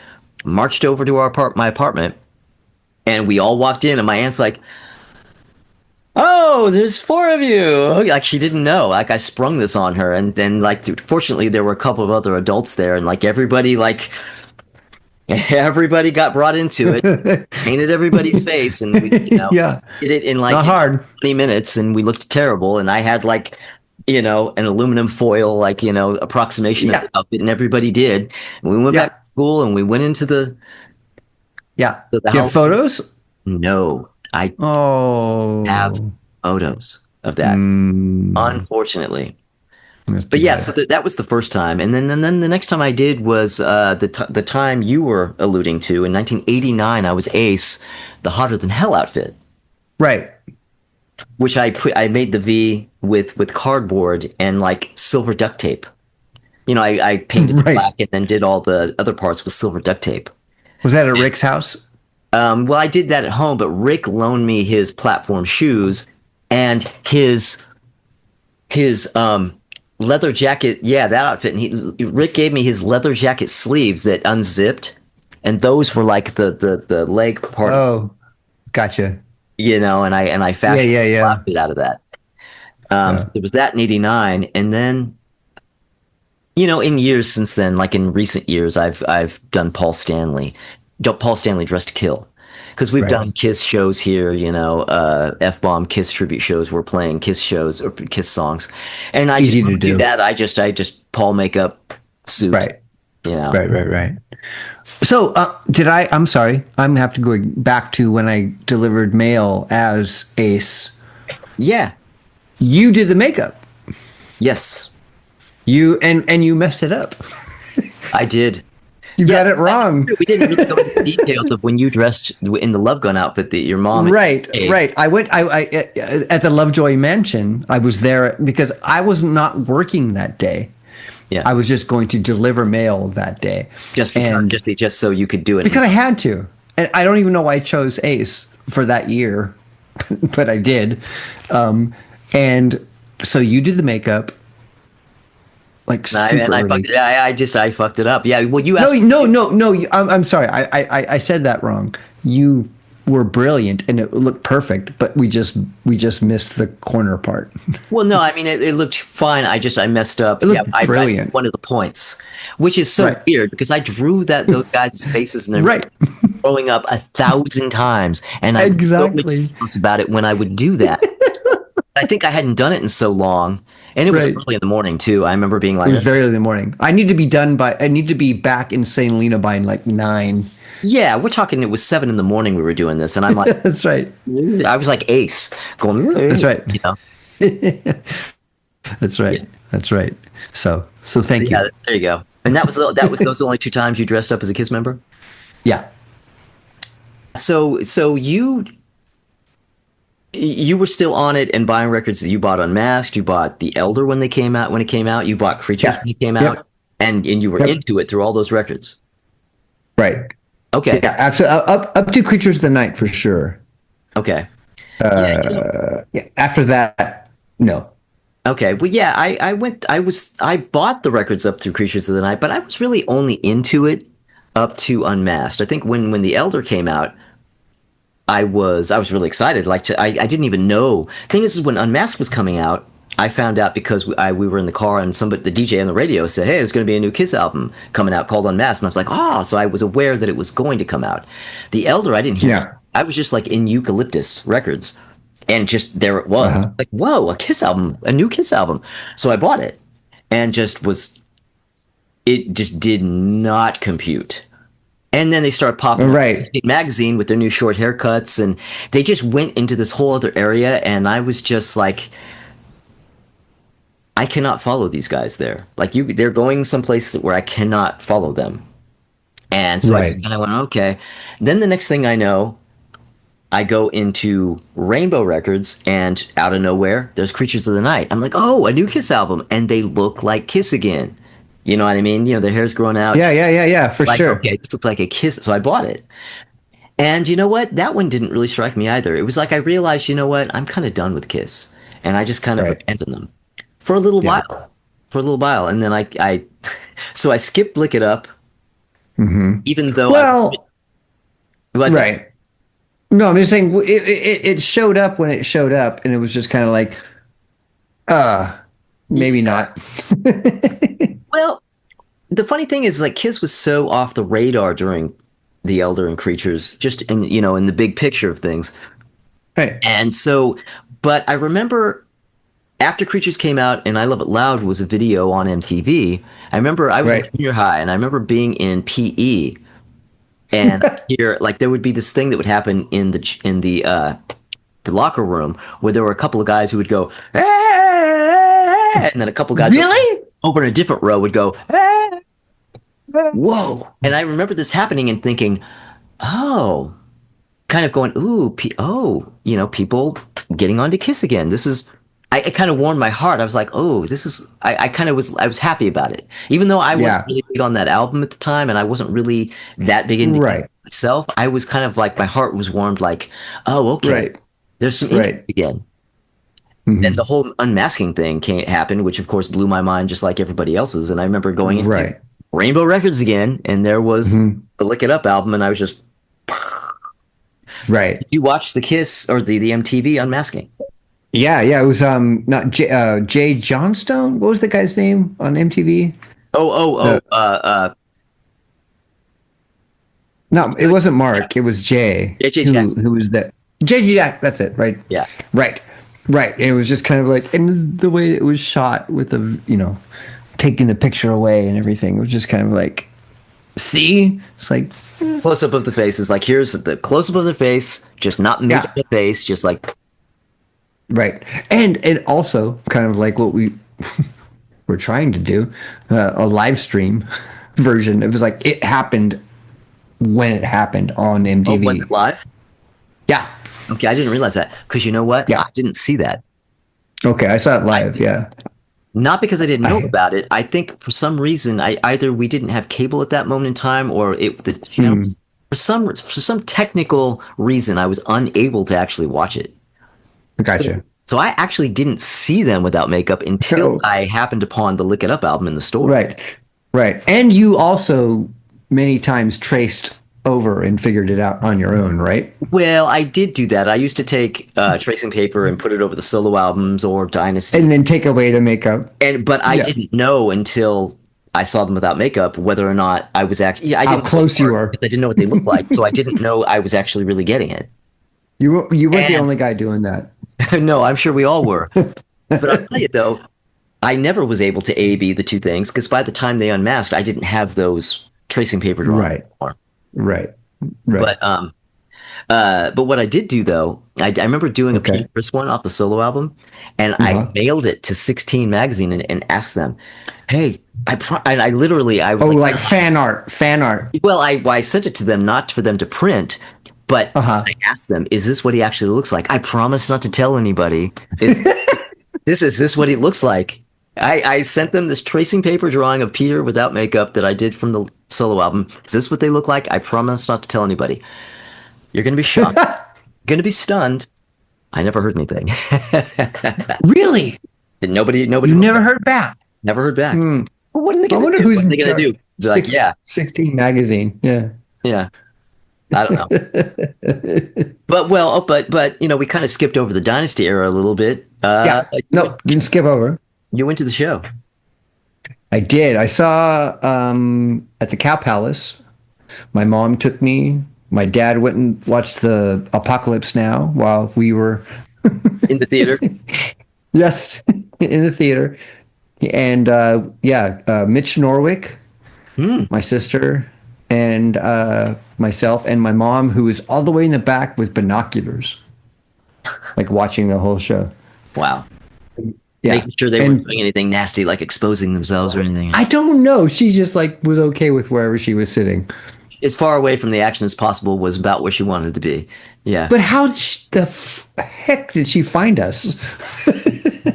marched over to my apartment, and we all walked in, and my aunt's like, "Oh, there's four of you!" Like she didn't know. Like I sprung this on her, and then like fortunately there were a couple of other adults there, and like everybody got brought into it, painted everybody's face, and we,
Yeah,
did it in like
not hard.
20 minutes, and we looked terrible. And I had like, an aluminum foil, like, approximation
Yeah,
of it, and everybody did. And we went
yeah,
back to school, and we went into
yeah.
the
You have
house.
photos?
No, I have
Oh,
photos of that, unfortunately.
that's
But
too
yeah, so
bad.
that was the first time, and then the next time I did was the time you were alluding to in 1989. I was Ace, the Hotter Than Hell outfit,
Right,
which I made the V with cardboard and like silver duct tape. I painted it
right.
black and then did all the other parts with silver duct tape.
Was that at Rick's house?
Well, I did that at home, but Rick loaned me his platform shoes and his leather jacket. Yeah, that outfit. And Rick gave me his leather jacket sleeves that unzipped, and those were like the leg part.
Oh, gotcha.
And I
Yeah,
fashioned
yeah,
a
yeah.
outfit out of that.
Yeah.
So it was that in '89, and then in years since then, like in recent years, I've done Paul Stanley Dressed to Kill, because we've
Right.
done Kiss shows here, F-bomb Kiss tribute shows. We're playing Kiss shows or Kiss songs, and I just
Easy to
do
do.
that. I just Paul makeup suit,
Right,
you know.
right, right, right. So, I'm sorry. I'm gonna have to go back to when I delivered mail as Ace.
Yeah.
You did the makeup.
Yes,
And you messed it up.
I did.
You
Yes,
got it wrong.
we didn't really go into details of when you dressed in the Love Gun outfit that your mom.
Right,
made.
right. I at the Lovejoy Mansion. I was there because I was not working that day.
Yeah.
I was just going to deliver mail that day, and
just so you could do it.
because I had to. And I don't even know why I chose Ace for that year, but I did. And so you did the makeup, like super early.
I fucked it up. Yeah. Well, you asked.
No. I'm sorry. I said that wrong. You were brilliant and it looked perfect, but we just missed the corner part.
Well, no, I mean it looked fine. I messed up.
It looked
I
brilliant.
one of the points, which is so
Right.
weird because I drew those guys' faces and they're
Right.
growing up 1,000 times, and I
Exactly.
was about it when I would do that. I think I hadn't done it in so long, and it was
Right.
early in the morning too. I remember being like,
It was very early in the morning. I need to be back in St. Helena by like 9.
"Yeah, we're talking." It was 7 in the morning we were doing this, and I'm like,
That's right.
I was like Ace going.
That's right.
You know,
That's right.
Yeah.
That's right. So thank
yeah.
you.
There you go. And those the only 2 times you dressed up as a Kiss member.
Yeah.
So you were still on it and buying records that you bought Unmasked. You bought The Elder when it came out. You bought Creatures
Yeah.
when it came
Yep.
out, and you were
Yep.
into it through all those records.
Right.
Okay.
Yeah, absolutely. Up to Creatures of the Night for sure.
Okay. Yeah.
Yeah. After that, no.
Okay. Well, yeah. I bought the records up through Creatures of the Night, but I was really only into it up to Unmasked. I think when The Elder came out, I was really excited. I didn't even know. Thing is when Unmasked was coming out, I found out because we were in the car and the DJ on the radio said, "Hey, there's going to be a new Kiss album coming out called Unmasked," and I was like, "Oh!" So I was aware that it was going to come out. The Elder, I didn't hear.
Yeah.
I was just like in Eucalyptus Records, and just there it was.
Uh-huh.
Like, whoa, a Kiss album, a new Kiss album. So I bought it, and it just did not compute. And then they started popping up
Right.
in State Magazine with their new short haircuts, and they just went into this whole other area, and I was just like, I cannot follow these guys there. Like they're going someplace where I cannot follow them. And so I just
Right.
kind of went, okay. Then the next thing I know, I go into Rainbow Records, and out of nowhere, there's Creatures of the Night. I'm like, oh, a new Kiss album, and they look like Kiss again. You know what I mean? Their hair's growing out.
Yeah. For
Like,
sure.
okay, this looks like a Kiss. So I bought it. And you know what? That one didn't really strike me either. It was like I realized, you know what? I'm kind of done with Kiss, and I just kind of
Right.
abandoned them for a little
Yeah.
while, and then so I skipped Lick It Up, even though I
Well,
was that?
right. No, I'm just saying it showed up when it showed up, and it was just kind of like, uh, maybe
Yeah.
not.
Well, the funny thing is, like, Kiss was so off the radar during the Elder and Creatures, just in in the big picture of things,
Right.
and so, but I remember after Creatures came out and I Love It Loud was a video on MTV. I remember I was in
Right.
junior high and I remember being in PE and here like there would be this thing that would happen in the locker room where there were a couple of guys who would go and then a couple of guys
Really?
over in a different row would go
Whoa.
and I remember this happening and thinking, "Oh, kind of going, ooh, people getting on to Kiss again. This is, I kind of warmed my heart. I was like, oh, this is, I kind of was, I was happy about it. Even though I wasn't
Yeah.
really big on that album at the time and I wasn't really that big into Kiss
Right.
myself, I was kind of like, my heart was warmed, like, oh, okay,
Right.
there's some interest
Right.
again. And
Hmm.
the whole unmasking thing came, happened, which of course blew my mind just like everybody else's. And I remember going into
Right.
Rainbow Records again and there was
Hmm.
the Lick It Up album and I was just,
Right.
you watched the Kiss or the MTV unmasking?
Yeah. Yeah. It was not Jay Johnstone. What was the guy's name on MTV?
Oh, oh,
The
oh,
No, it wasn't Mark. It was Jay.
JJ Jackson.
Who was that? JJ Jack. That's it. Right.
Yeah.
Right. Right. And it was just kind of like, and the way it was shot with the, taking the picture away and everything, it was just kind of like, see, it's like,
Close up of the face is like, here's the close up of the face, just not making
yeah,
the face, just like,
right. And also kind of like what we were trying to do, a live stream version. It was like it happened when it happened on
oh, was
MTV.
it live?
Yeah.
Okay, I didn't realize that. Because you know what?
Yeah.
I didn't see that.
Okay. I saw it
I,
live. Yeah.
not because I didn't know
I,
about it. I think for some reason, either we didn't have cable at that moment in time, or the channel
hmm,
for some technical reason, I was unable to actually watch it. So,
gotcha.
so I actually didn't see them without makeup until
Oh,
I happened upon the Lick It Up album in the store.
right. Right. And you also many times traced over and figured it out on your own, right?
Well, I did do that. I used to take tracing paper and put it over the solo albums or Dynasty,
And then take away the makeup.
but I
Yeah.
didn't know until I saw them without makeup whether or not I was actually. Yeah, I
How
didn't know
close you were.
because I didn't know what they looked like, so I didn't know I was actually really getting it.
You weren't the
And
only guy doing that.
no, I'm sure we all were. But I'll tell you though, I never was able to A/B the two things because by the time they unmasked, I didn't have those tracing paper drawings
Right.
anymore.
Right. Right.
But what I did do though, I remember doing a
Okay.
Peter Criss one off the solo album, and I
Uh-huh.
mailed it to 16 magazine and asked them, "Hey, and I literally I was
Oh,
like,
like fan art. Fan art.
well, I sent it to them not for them to print, but
Uh-huh.
I asked them, is this what he actually looks like? I promise not to tell anybody. Is this what he looks like? I sent them this tracing paper drawing of Peter without makeup that I did from the solo album. Is this what they look like? I promise not to tell anybody. You're gonna be shocked. Gonna be stunned. I never heard anything.
Really?
Nobody
You never heard back.
never heard back.
Hmm.
Well, what are they
I
gonna
wonder
do?
who's
What are
in
they gonna
charge.
do? Be like, yeah,
16 magazine. Yeah.
yeah. I don't know. But well, but we kind of skipped over the Dynasty era a little bit.
Yeah. No, didn't skip over.
You went to the show.
I did. I saw at the Cow Palace. My mom took me. My dad went and watched the Apocalypse Now while we were
In the theater.
yes in the theater. And Mitch Norwick, my sister, and myself, and my mom, who was all the way in the back with binoculars, like watching the whole show.
Wow.
Yeah,
Making sure they
and
weren't doing anything nasty, like exposing themselves or anything.
I don't know. She just like was okay with wherever she was sitting.
As far away from the action as possible was about where she wanted to be. Yeah.
But how the heck did she find us?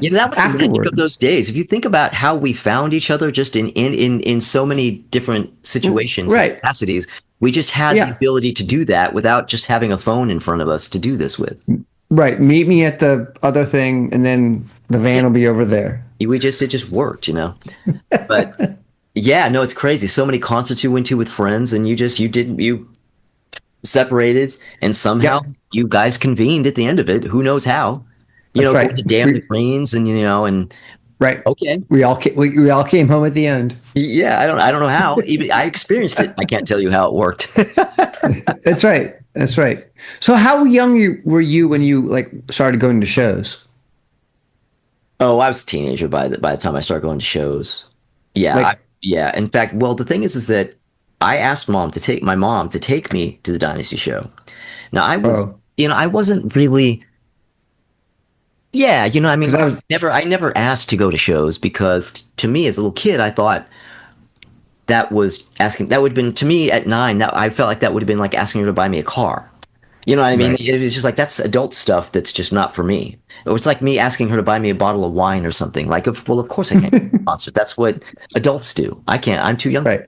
You know, that was the magic of those
afterwards.
days. If you think about how we found each other just in so many different situations and
Right.
capacities, we just had the
Yeah.
ability to do that without just having a phone in front of us to do this with.
Right. Meet me at the other thing, and then the van
Yeah.
will be over there.
It just worked, you know. But yeah, no, it's crazy. So many concerts you went to with friends, and you separated, and somehow
Yep.
you guys convened at the end of it. Who knows how? You
That's
know, going
right.
to Damn the
We
Greens, and you know, and
right.
okay,
We all came home at the end.
yeah, I don't know how. Even I experienced it. I can't tell you how it worked.
That's right. That's right. So how young were you when you like started going to shows?
Oh, I was a teenager by the time I started going to shows. Yeah,
Like,
yeah. In fact, well, the thing is that I asked my mom to take me to the Dynasty show. Now
oh,
I wasn't really, yeah, you know, I mean,
because I was
I never asked to go to shows because to me as a little kid, I thought that was asking, that would have been to me at 9, that I felt like that would have been like asking her to buy me a car. You know what I mean?
right.
It was just like that's adult stuff that's just not for me. Or it's like me asking her to buy me a bottle of wine or something. Like, well, of course I can't go to a concert. That's what adults do. I can't. I'm too young.
Right.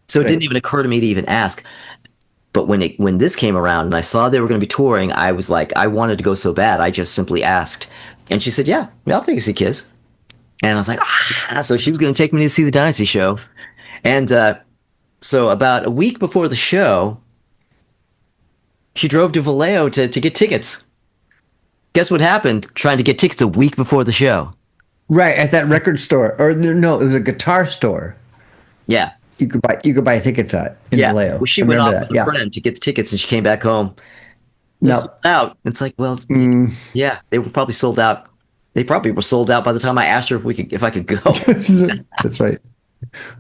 So it didn't
Right.
even occur to me to even ask. But when this came around and I saw they were going to be touring, I was like, I wanted to go so bad. I just simply asked, and she said, "Yeah, I'll take you to see Kiss." And I was like, ah. So she was going to take me to see the Dynasty show. And so about a week before the show, she drove to Vallejo to get tickets. Guess what happened trying to get tickets a week before the show?
Right. At that record store, or no, it was a guitar store.
Yeah.
You could buy tickets at in
Yeah. Well,
Vallejo.
she
I
went
remember
off
that.
with a
Yeah.
friend to get tickets and she came back home. They're
No.
sold out. It's like, well,
Mm.
yeah, they were probably sold out. They probably were sold out by the time I asked her if I could go.
That's right.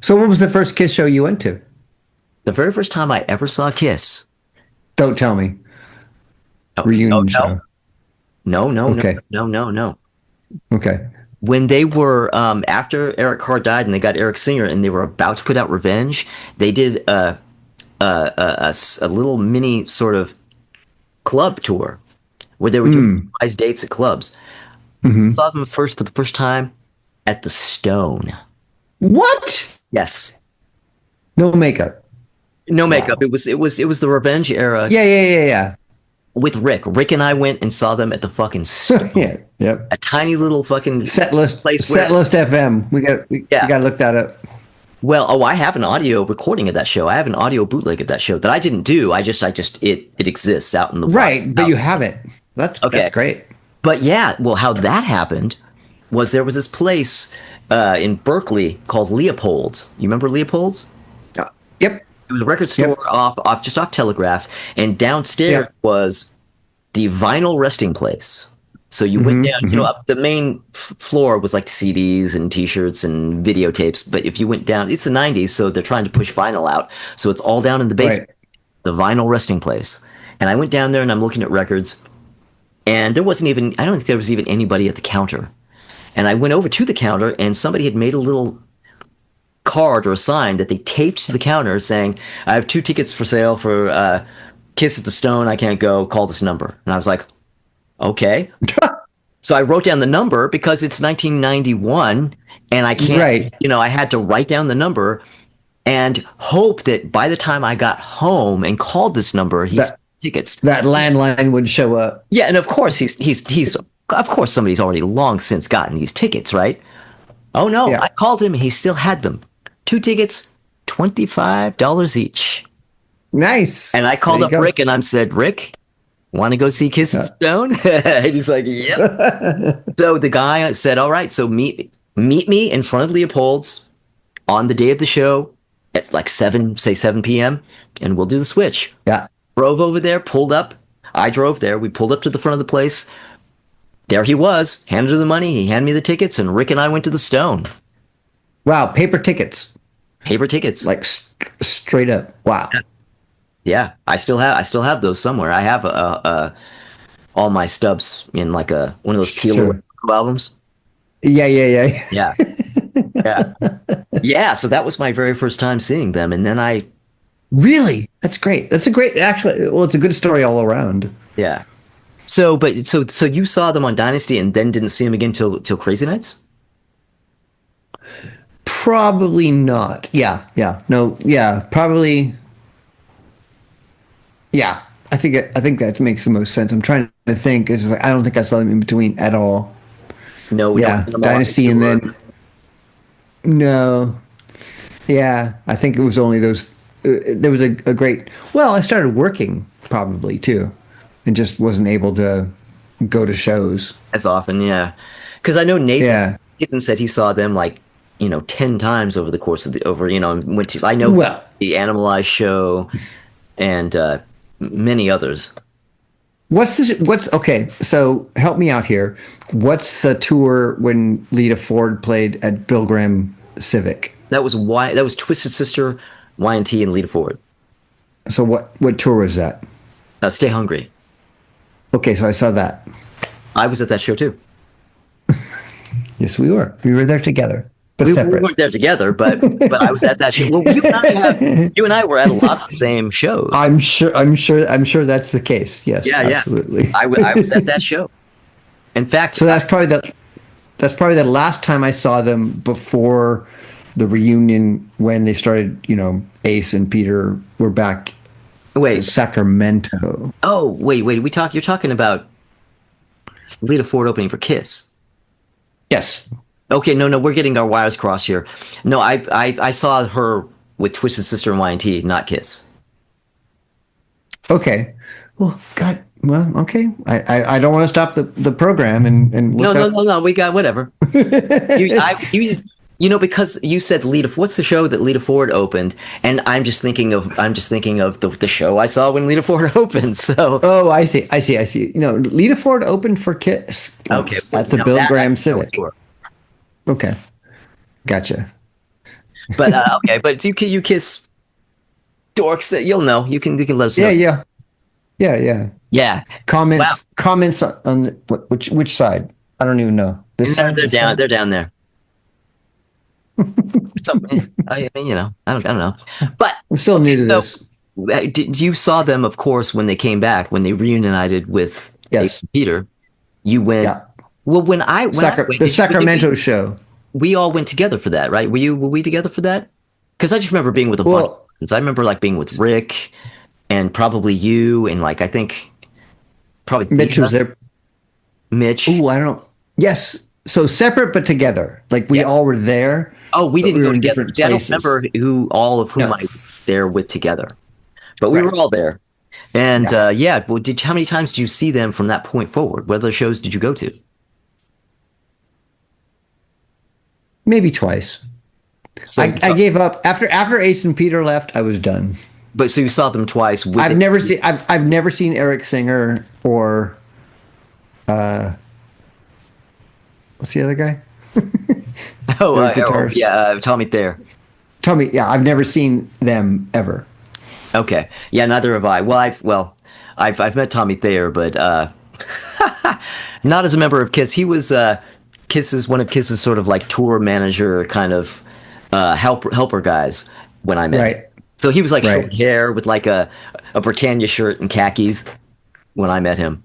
So, what was the first Kiss show you went to?
The very first time I ever saw Kiss.
Don't tell me.
Oh, oh
Reunion
no.
show.
No, no, no,
Okay.
no, no, no.
Okay.
When they were after Eric Carr died and they got Eric Singer and they were about to put out Revenge, they did a little mini sort of club tour where they were doing
Mm.
surprise dates at clubs.
Hmm.
Saw them for the first time at the Stone.
What?
Yes,
No makeup.
no makeup.
Wow.
It was the Revenge era
Yeah. Yeah. Yeah. Yeah.
with Rick. Rick and I went and saw them at the fucking Stone,
Yeah. Yep.
a tiny little fucking
Set list.
place where
Set list FM. We
yeah.
got to look that up.
Well, oh, I have an audio recording of that show. I have an audio bootleg of that show that I didn't do. It exists out in the wild.
Right, but you have it.
Okay.
That's great.
But yeah, well, how that happened was there was this place in Berkeley called Leopold's. You remember Leopold's?
Uh, yep.
It was a record store
Yep.
off Telegraph, and downstairs
Yep.
was the vinyl resting place. So you went
Hmm.
down,
Hmm.
up the main floor was like CDs and T-shirts and videotapes. But if you went down, it's the '90s, so they're trying to push vinyl out. So it's all down in the basement,
Right.
the vinyl resting place. And I went down there and I'm looking at records, and I don't think there was even anybody at the counter. And I went over to the counter, and somebody had made a little card or a sign that they taped to the counter saying, "I have 2 tickets for sale for Kiss at the Stone. I can't go. Call this number." And I was like, okay. So I wrote down the number because it's 1991 and I can't,
Right.
I had to write down the number and hope that by the time I got home and called this number, he's tickets.
That landline would show up.
Yeah, and of course of course somebody's already long since gotten these tickets, right? Oh no,
Yeah.
I called him, he still had them. 2 tickets, $25 each.
Nice.
And I called
There
up
you go.
Rick and I said, "Rick, want to go see Kiss and Stone?" And he's like, "Yep." So the guy said, "All right, so meet me in front of Leopold's on the day of the show at like 7 p.m. and we'll do the switch."
Yeah.
Drove over there, pulled up. I drove there. We pulled up to the front of the place. There he was, handed her the money. He handed me the tickets, and Rick and I went to the Stone.
Wow. Paper tickets.
Paper tickets.
Like straight up. Wow.
Yeah, I still have those somewhere. I have all my stubs in like one of those peel
Sure.
albums.
Yeah. Yeah. Yeah.
Yeah, yeah, yeah. So that was my very first time seeing them, and then
Really? That's great. That's a great, actually, well, it's a good story all around.
yeah. So you saw them on Dynasty and then didn't see them again till Crazy Nights?
Probably not. Yeah, yeah, no, yeah, probably. Yeah, I think that makes the most sense. I'm trying to think. It's like I don't think I saw them in between at all.
No, we don't
Yeah,
see them on
Dynasty, and
tour.
then no. Yeah, I think it was only those. There was a great. Well, I started working probably too, and just wasn't able to go to shows.
As often, yeah. Because I know
Yeah.
Nathan said he saw them like, 10 times over the course of the over, went to I know
Well,
the Animalized show and many others.
what's this? What's okay? So help me out here. What's the tour when Lita Ford played at Bill Graham Civic?
That was Twisted Sister, Y&T, and Lita Ford.
So what tour was that?
Stay Hungry.
Okay, so I saw that.
I was at that show too.
Yes, we were. We were there together, but
We
separate.
weren't there together, but I was at that show. Well, you and I were at a lot of the same shows.
I'm sure. I'm sure that's the case. Yes,
Yeah, yeah.
absolutely.
I was at that show. In fact,
So that's probably the last time I saw them before the reunion when they started. Ace and Peter were back in
wait.
Sacramento.
Oh, wait. You're talking about Lita Ford opening for Kiss.
Yes.
Okay, no, we're getting our wires crossed here. No, I saw her with Twisted Sister and Y&T, not Kiss.
Okay. Well, God. Well, okay. I don't want to stop the program and
No,
look
no,
up.
no, no. We got whatever. Because you said Lita. What's the show that Lita Ford opened? And I'm just thinking of the show I saw when Lita Ford opened. So
Oh, I see. Lita Ford opened for Kiss
okay,
once
well,
at the
now
Bill
that I
Graham
know for
Civic.
sure.
Okay, gotcha.
But okay, but you Kiss dorks that you'll know. You can let us
Yeah,
know.
yeah, yeah.
Yeah. Wow.
Comments on which side? I don't even know. This
They're,
side,
they're
this
down.
side.
They're down there. So, I mean, I don't know. But
I'm still
okay,
new to
so
this.
you saw them, of course, when they came back, when they reunited with Ace
Yes,
and Peter. You went.
yeah.
Well, when I went,
The Sacramento show.
we all went together for that, right? Were we together for that? Because I just remember being with a bunch of
Well,
friends. I remember like being with Rick and probably you and like I think probably
Mitch was there.
Mitch.
Ooh, I don't know. Yes, so separate but together. Like we
Yeah.
all were there,
Oh, we
but
didn't
we
go
were in
together.
different
See, I don't
places.
remember all of whom
No,
I was there with together, but we were
right.
all there. And
Yeah,
yeah, well, how many times did you see them from that point forward? What other shows did you go to?
maybe twice.
So,
I gave up after Ace and Peter left. I was done.
but so you saw them twice with
I've
it.
never seen I've never seen Eric Singer or what's the other guy?
Oh,
The guitarist.
yeah, Tommy Thayer.
Tell me, yeah, I've never seen them ever.
Okay, yeah, neither have I. I've met Tommy Thayer, but not as a member of Kiss. He was Kiss's one of Kiss's sort of like tour manager kind of helper guys when I met him.
Right,
So he was like short
right.
hair with like a Britannia shirt and khakis when I met him.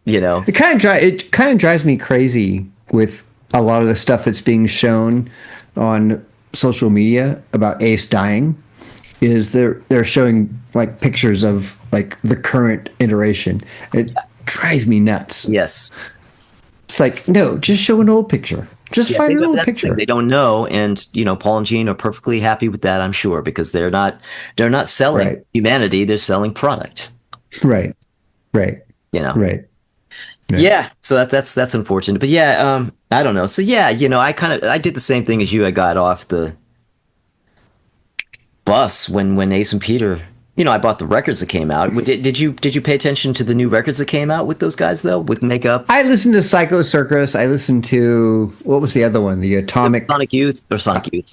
You know.
It kind of drives me crazy with a lot of the stuff that's being shown on social media about Ace dying. Is they're showing like pictures of like the current iteration. It drives me nuts.
Yes.
It's like, no, just show an old picture. Just
Yeah,
find an old
that's the thing.
picture.
They don't know, and Paul and Gene are perfectly happy with that, I'm sure, because they're not selling
Right.
humanity, they're selling product.
Right. Right.
You know.
Right. Right.
Yeah, so that's unfortunate, but yeah, I don't know. So yeah, I did the same thing as you. I got off the bus when Ace and Peter. I bought the records that came out. Did you pay attention to the new records that came out with those guys though, with makeup?
I listened to Psycho Circus. I listened to what was the other one? The Atomic.
Sonic Youth or Sonic Youth,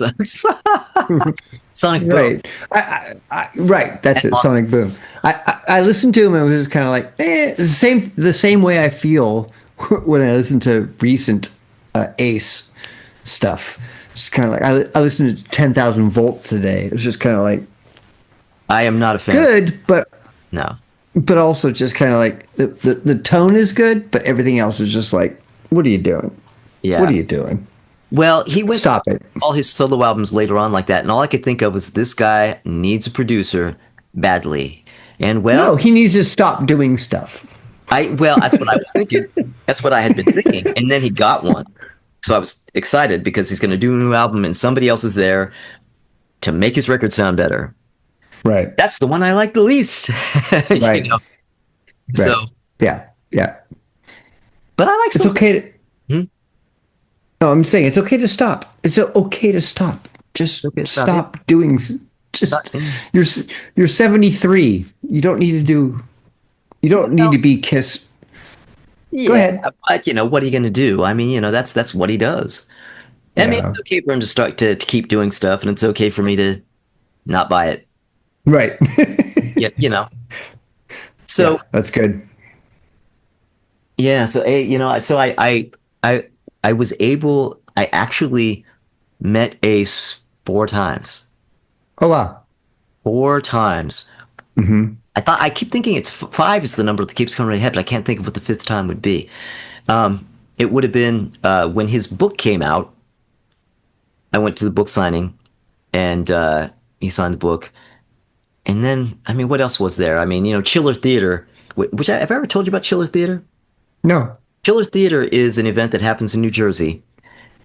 Sonic Boom.
Right. Right. That's it. Sonic Boom. I listened to him and it was just kind of like the same way I feel when I listen to recent Ace stuff. It's kind of like I listened to 10,000 volts today. It was just kind of like
I am not a fan.
good, but
No.
but also just kind of like the tone is good, but everything else is just like, what are you doing? What
Yeah.
are you doing?
Well, he went through
Stop it.
all his solo albums later on like that, and all I could think of was this guy needs a producer badly. And
No,
well,
he needs to stop doing stuff.
that's what I was thinking. That's what I had been thinking. And then he got one. So I was excited because he's going to do a new album and somebody else is there to make his record sound better.
Right.
That's the one I like the least. you
Right.
know.
Right.
So,
Yeah. Yeah.
but I like
It's
some.
okay to,
Hmm?
no, I'm saying it's okay to stop. It's okay to stop. Just
Okay, stop it.
stop doing,
Stop.
just, you're, you're 73. You don't need to do, you don't need
Well,
to be Kiss. Go
yeah,
ahead.
but what are you going to do? I mean, that's what he does. I mean,
Yeah.
it's okay for him to start to keep doing stuff, and it's okay for me to not buy it.
Right.
Yeah, So
Yeah. That's good.
yeah, so I I was able. I actually met Ace 4 times.
Oh, wow.
4 times.
Hmm.
I keep thinking it's five is the number that keeps coming to my head, but I can't think of what the fifth time would be. It would have been when his book came out. I went to the book signing, and he signed the book. And then, I mean, what else was there? I mean, Chiller Theater. Which have I ever told you about Chiller Theater?
No.
Chiller Theater is an event that happens in New Jersey,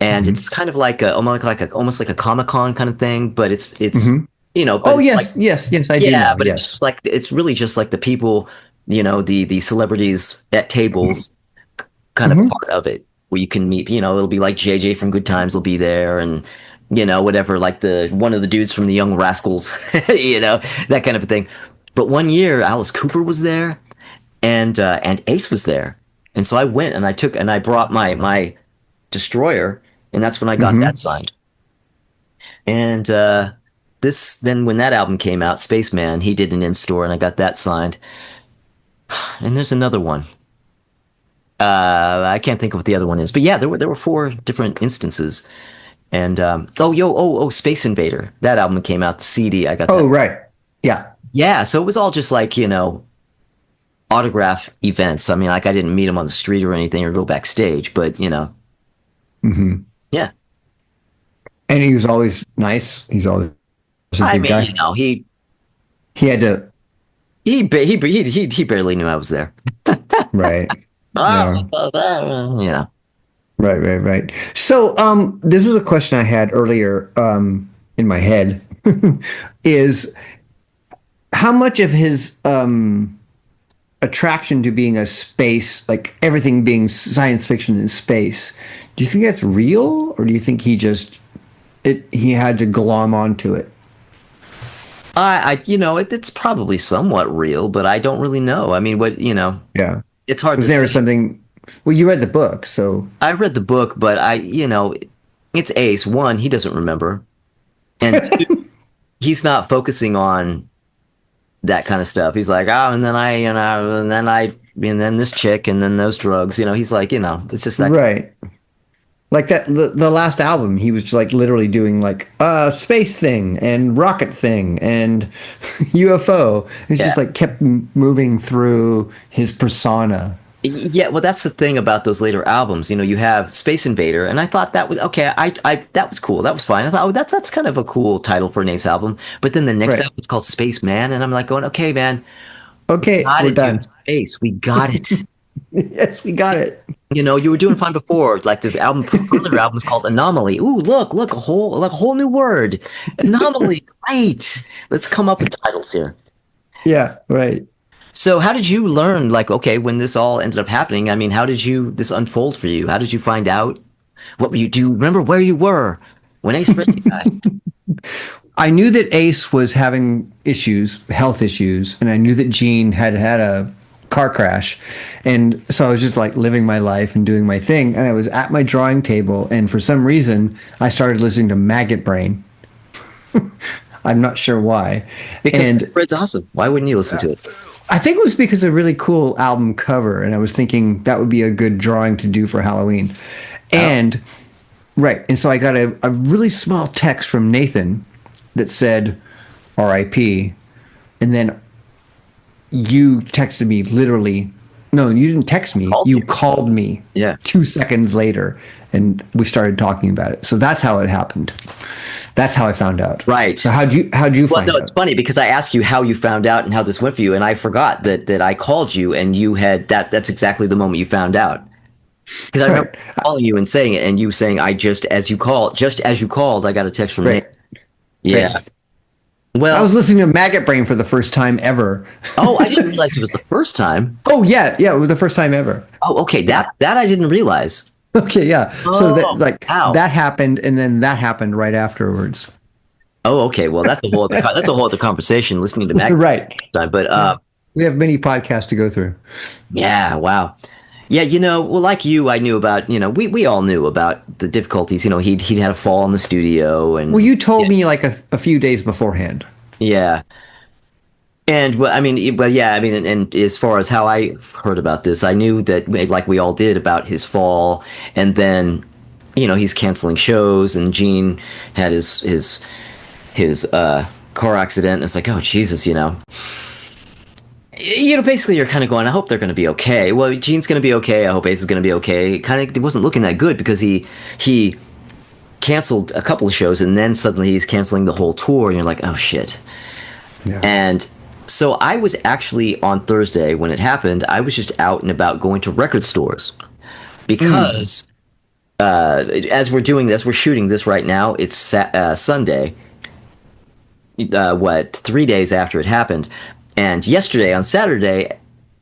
and
Hmm.
it's kind of like almost like a Comic Con kind of thing, but it's
Hmm.
but
Oh,
it's like
yes. Yes. Yes. I do
yeah,
know.
but it's
Yes.
just like it's really just like the people, the celebrities at tables, kind of a
Hmm.
part of it where you can meet. It'll be like JJ from Good Times will be there, and whatever, like the one of the dudes from the Young Rascals, that kind of a thing. But one year, Alice Cooper was there, and Ace was there, and so I went and I brought my Destroyer, and that's when I got that
Hmm.
signed. And this then when that album came out, Spaceman, he did an in store, and I got that signed. And there's another one. I can't think of what the other one is, but yeah, there were four different instances. And Space Invader, that album came out, the CD, I got that.
Oh, right. Yeah.
Yeah, so it was all just like autograph events. I mean, like I didn't meet him on the street or anything or go backstage, but
Hmm.
yeah.
And he was always nice. He's always a
I
good
mean,
guy.
he
He had to,
he barely knew I was there.
right.
Ah,
Yeah.
yeah.
Right, right, right. So, this was a question I had earlier, in my head, is how much of his attraction to being a space, like everything being science fiction in space, do you think that's real, or do you think he had to glom onto it?
It's probably somewhat real, but I don't really know. I mean,
Yeah.
it's hard
Was
to
there
say.
something? Well, you read the book, so
I read the book, but it's Ace. One, he doesn't remember, and two, he's not focusing on that kind of stuff. He's like, oh, and then and then this chick, and then those drugs. He's like, it's just that.
right. Like that, the last album, he was just like literally doing like space thing and rocket thing and UFO. It's
Yeah.
just like kept moving through his persona.
Yeah, well, that's the thing about those later albums. You have Space Invader, and I thought that was okay. I that was cool. That was fine. I thought, oh, that's kind of a cool title for an Ace album. But then the next
Right.
album is called Space Man, and I'm like going, okay, man,
Okay,
got
we're
it, dude.
done.
Space, we got it.
Yes, we got it.
You were doing fine before. Like the earlier album is called Anomaly. Ooh, look, a whole new word. Anomaly, great. Let's come up with titles here.
Yeah, right.
So, how did you learn? Like, okay, when this all ended up happening, I mean, how did this unfold for you? How did you find out? What were you do? Remember where you were when Ace Frehley died?
I knew that Ace was having issues, health issues, and I knew that Gene had had a car crash. And so I was just like living my life and doing my thing. And I was at my drawing table, and for some reason, I started listening to Maggot Brain. I'm not sure why.
Because
And
Fred's awesome. Why wouldn't you listen to it?
I think it was because of a really cool album cover, and I was thinking that would be a good drawing to do for Halloween.
Oh,
And right, and so I got a really small text from Nathan that said R.I.P. And then you texted me literally. No, you didn't text me.
Called
You
you.
called me
Yeah.
2 seconds later, and we started talking about it. So that's how it happened. That's how I found out.
Right.
So how'd you
Well,
find
no, it's
out?
funny because I asked you how you found out and how this went for you, and I forgot that I called you and you had that's exactly the moment you found out. Because I remember
Right.
calling you and saying it, and you saying, "I just as you called, I got a text from Nate."
Right.
Yeah.
Right. I
Well,
was listening to Maggot Brain for the first time ever.
oh, I didn't realize it was the first time.
Oh yeah, yeah, it was the first time ever.
Oh, okay,
Yeah.
that I didn't realize.
Okay, yeah. So that
Oh,
like
wow.
that happened, and then that happened right afterwards.
Oh, okay. Well, that's a whole other conversation. Listening to Mag
Right.
time, but
Yeah. We have many podcasts to go through.
yeah, wow. Yeah, well, like you, I knew about, we all knew about the difficulties. He'd had a fall in the studio,
Well,
and
you told
yeah,
me like a few days beforehand.
yeah. And well, I mean, but yeah, I mean, and as far as how I heard about this, I knew that, like we all did, about his fall, and then, he's canceling shows, and Gene had his car accident. And it's like, oh Jesus, basically you're kind of going, I hope they're going to be okay. Well, Gene's going to be okay. I hope Ace is going to be okay. It wasn't looking that good because he canceled a couple of shows, and then suddenly he's canceling the whole tour, and you're like, oh shit.
Yeah.
And so I was actually on Thursday when it happened. I was just out and about going to record stores because as we're doing this, we're shooting this right now. It's Sunday. 3 days after it happened, and yesterday on Saturday,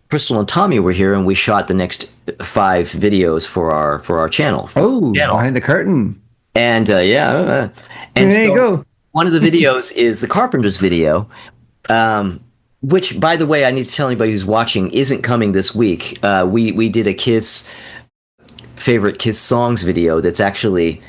Crystal and Tommy were here, and we shot the next 5 videos for our channel.
Oh,
Channel.
behind the curtain.
And and
There you
so
go.
one of the videos is the Carpenters video, which, by the way, I need to tell anybody who's watching, isn't coming this week. We did a Kiss favorite Kiss songs video that's actually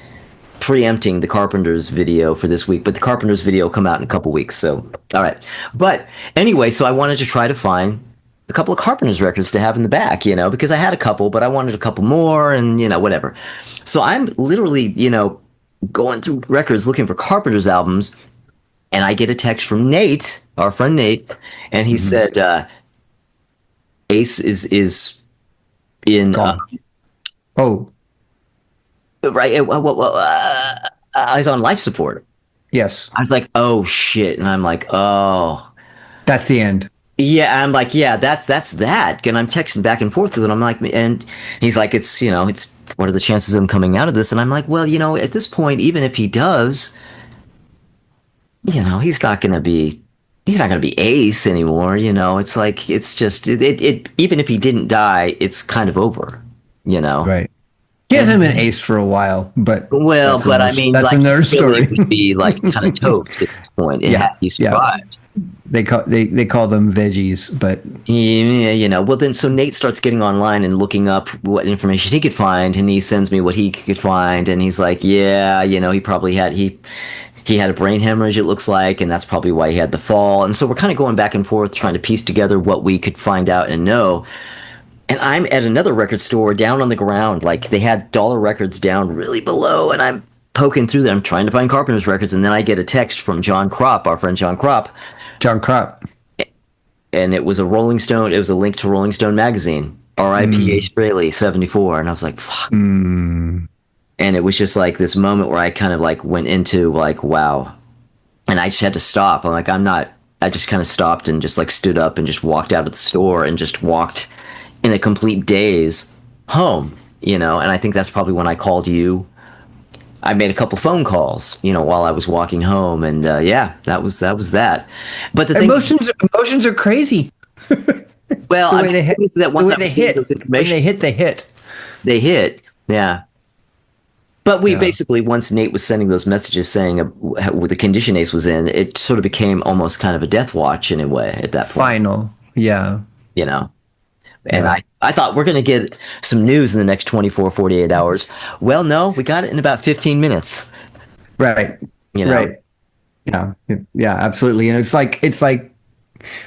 preempting the Carpenters video for this week, but the Carpenters video will come out in a couple weeks. So, all right. But anyway, so I wanted to try to find a couple of Carpenters records to have in the back, because I had a couple, but I wanted a couple more, and whatever. So I'm literally, going through records looking for Carpenters albums, and I get a text from Nate, our friend Nate, and he said Ace is in
Gone. Oh,
right. He's on life support.
yes.
I was like, oh shit, and I'm like, oh.
That's the end.
Yeah, I'm like, yeah, that's that. And I'm texting back and forth with him. I'm like, and he's like, it's what are the chances of him coming out of this? And I'm like, well, at this point, even if he does, he's not gonna be Ace anymore. It's like it's just it even if he didn't die, it's kind of over.
Right. He hasn't been ace for a while, but
Well, but I mean,
that's
like,
another
he really
story.
would be like kind of toast at this point, and
Yeah,
had he
yeah.
survived.
They call them veggies, but
Yeah, well then so Nate starts getting online and looking up what information he could find, and he sends me what he could find, and he's like, yeah, he probably he had a brain hemorrhage, it looks like, and that's probably why he had the fall. And so we're kind of going back and forth trying to piece together what we could find out and know. And I'm at another record store down on the ground, like they had dollar records down really below, and I'm poking through them trying to find Carpenter's records, and then I get a text from John Kropp, our friend John Kropp,
John Kropp.
and it was a Rolling Stone. It was a link to Rolling Stone magazine. R.I.P. Ace Frehley, 74, and I was like, fuck. And it was just like this moment where I kind of like went into like, wow, and I just had to stop. I'm like, I just kind of stopped and just like stood up and just walked out of the store and just walked in a complete daze home, and I think that's probably when I called you. I made a couple phone calls, while I was walking home, and yeah, that was that. But the thing,
Emotions are crazy.
well,
The way they hit,
is that
the
once
way
I
they
received
hit,
those
when
information,
they hit.
they hit, yeah. But we
Yeah.
basically, once Nate was sending those messages saying the condition Ace was in, it sort of became almost kind of a death watch in a way at that point,
Final. Yeah.
you know. And
Yeah.
I thought we're going to get some news in the next 24, 48 hours. Well, no, we got it in about 15 minutes.
Right. Right. Yeah. Yeah, absolutely. And it's like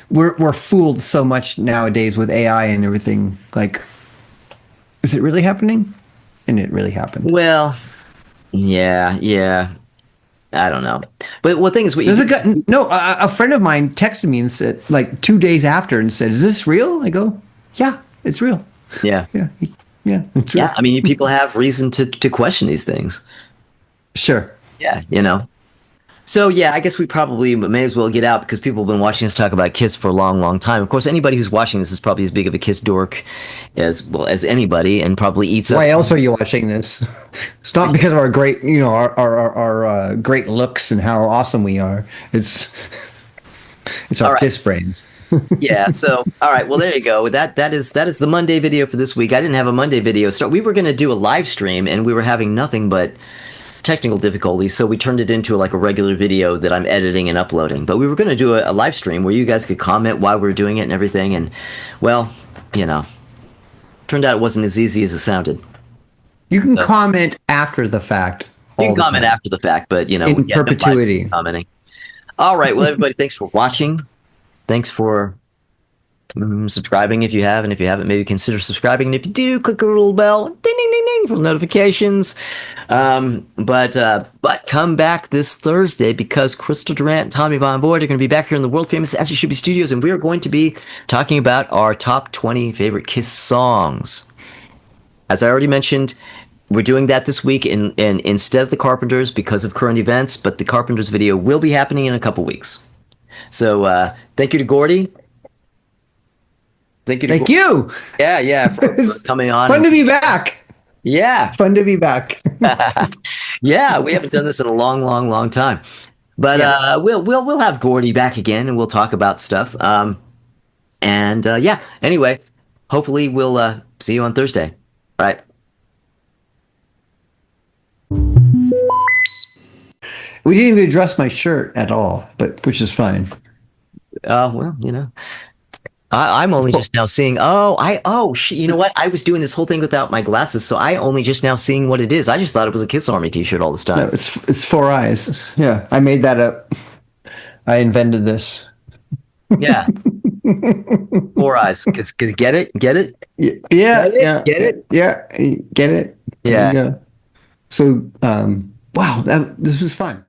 we're fooled so much nowadays with AI and everything. Like, is it really happening? And it really happened.
Well, yeah. I don't know. But one thing is, what you
There's a
do,
guy, no, a friend of mine texted me and said, like 2 days after, and said, "Is this real?" I go, "Yeah, it's real.
yeah,
Yeah, yeah, it's
yeah.
real."
I mean, people have reason to question these things.
Sure.
Yeah, you know. So yeah, I guess we probably may as well get out because people have been watching us talk about Kiss for a long, long time. Of course, anybody who's watching this is probably as big of a Kiss dork as well as anybody, and probably eats up.
Why else are you watching this? It's not because of our great, our great looks and how awesome we are. It's
All
our
right.
kiss brains.
Yeah. So, all right. Well, there you go. That is the Monday video for this week. I didn't have a Monday video start. We were going to do a live stream, and we were having nothing but technical difficulties, so we turned it into like a regular video that I'm editing and uploading. But we were going to do a live stream where you guys could comment while we were doing it and everything. And well, you know, turned out it wasn't as easy as it sounded.
You can
So,
comment after the fact
you
all
can
the
comment
time
after the fact, but you know,
in
yeah, no live
perpetuity.
commenting. All right. Well, everybody, thanks for watching. Thanks for subscribing if you have, and if you haven't, maybe consider subscribing. And if you do, click the little bell, ding ding ding ding, for notifications. But come back this Thursday because Crystal Durant and Tommy Von Boyd are going to be back here in the world famous As You Should Be Studios, and we are going to be talking about our top 20 favorite Kiss songs. As I already mentioned, we're doing that this week in instead of the Carpenters because of current events, but the Carpenters video will be happening in a couple weeks. So thank you to Gordie. Thank you to
Thank you.
Yeah, yeah, for coming on.
Fun to be back.
Yeah,
Fun to be back.
yeah, we haven't done this in a long, long, long time. But
Yeah.
we'll have Gordie back again, and we'll talk about stuff. Yeah. Anyway, hopefully we'll see you on Thursday. All right.
We didn't even address my shirt at all, but which is fine.
Well, you know. I'm only just now seeing. You know what? I was doing this whole thing without my glasses, so I only just now seeing what it is. I just thought it was a Kiss Army T-shirt all this
No,
time.
it's four eyes. Yeah, I made that up. I invented this.
Yeah, four eyes. Cause get it, get it,
Yeah,
get it,
yeah,
get it.
yeah. Get it? There
Yeah.
you go. So, wow, this was fun.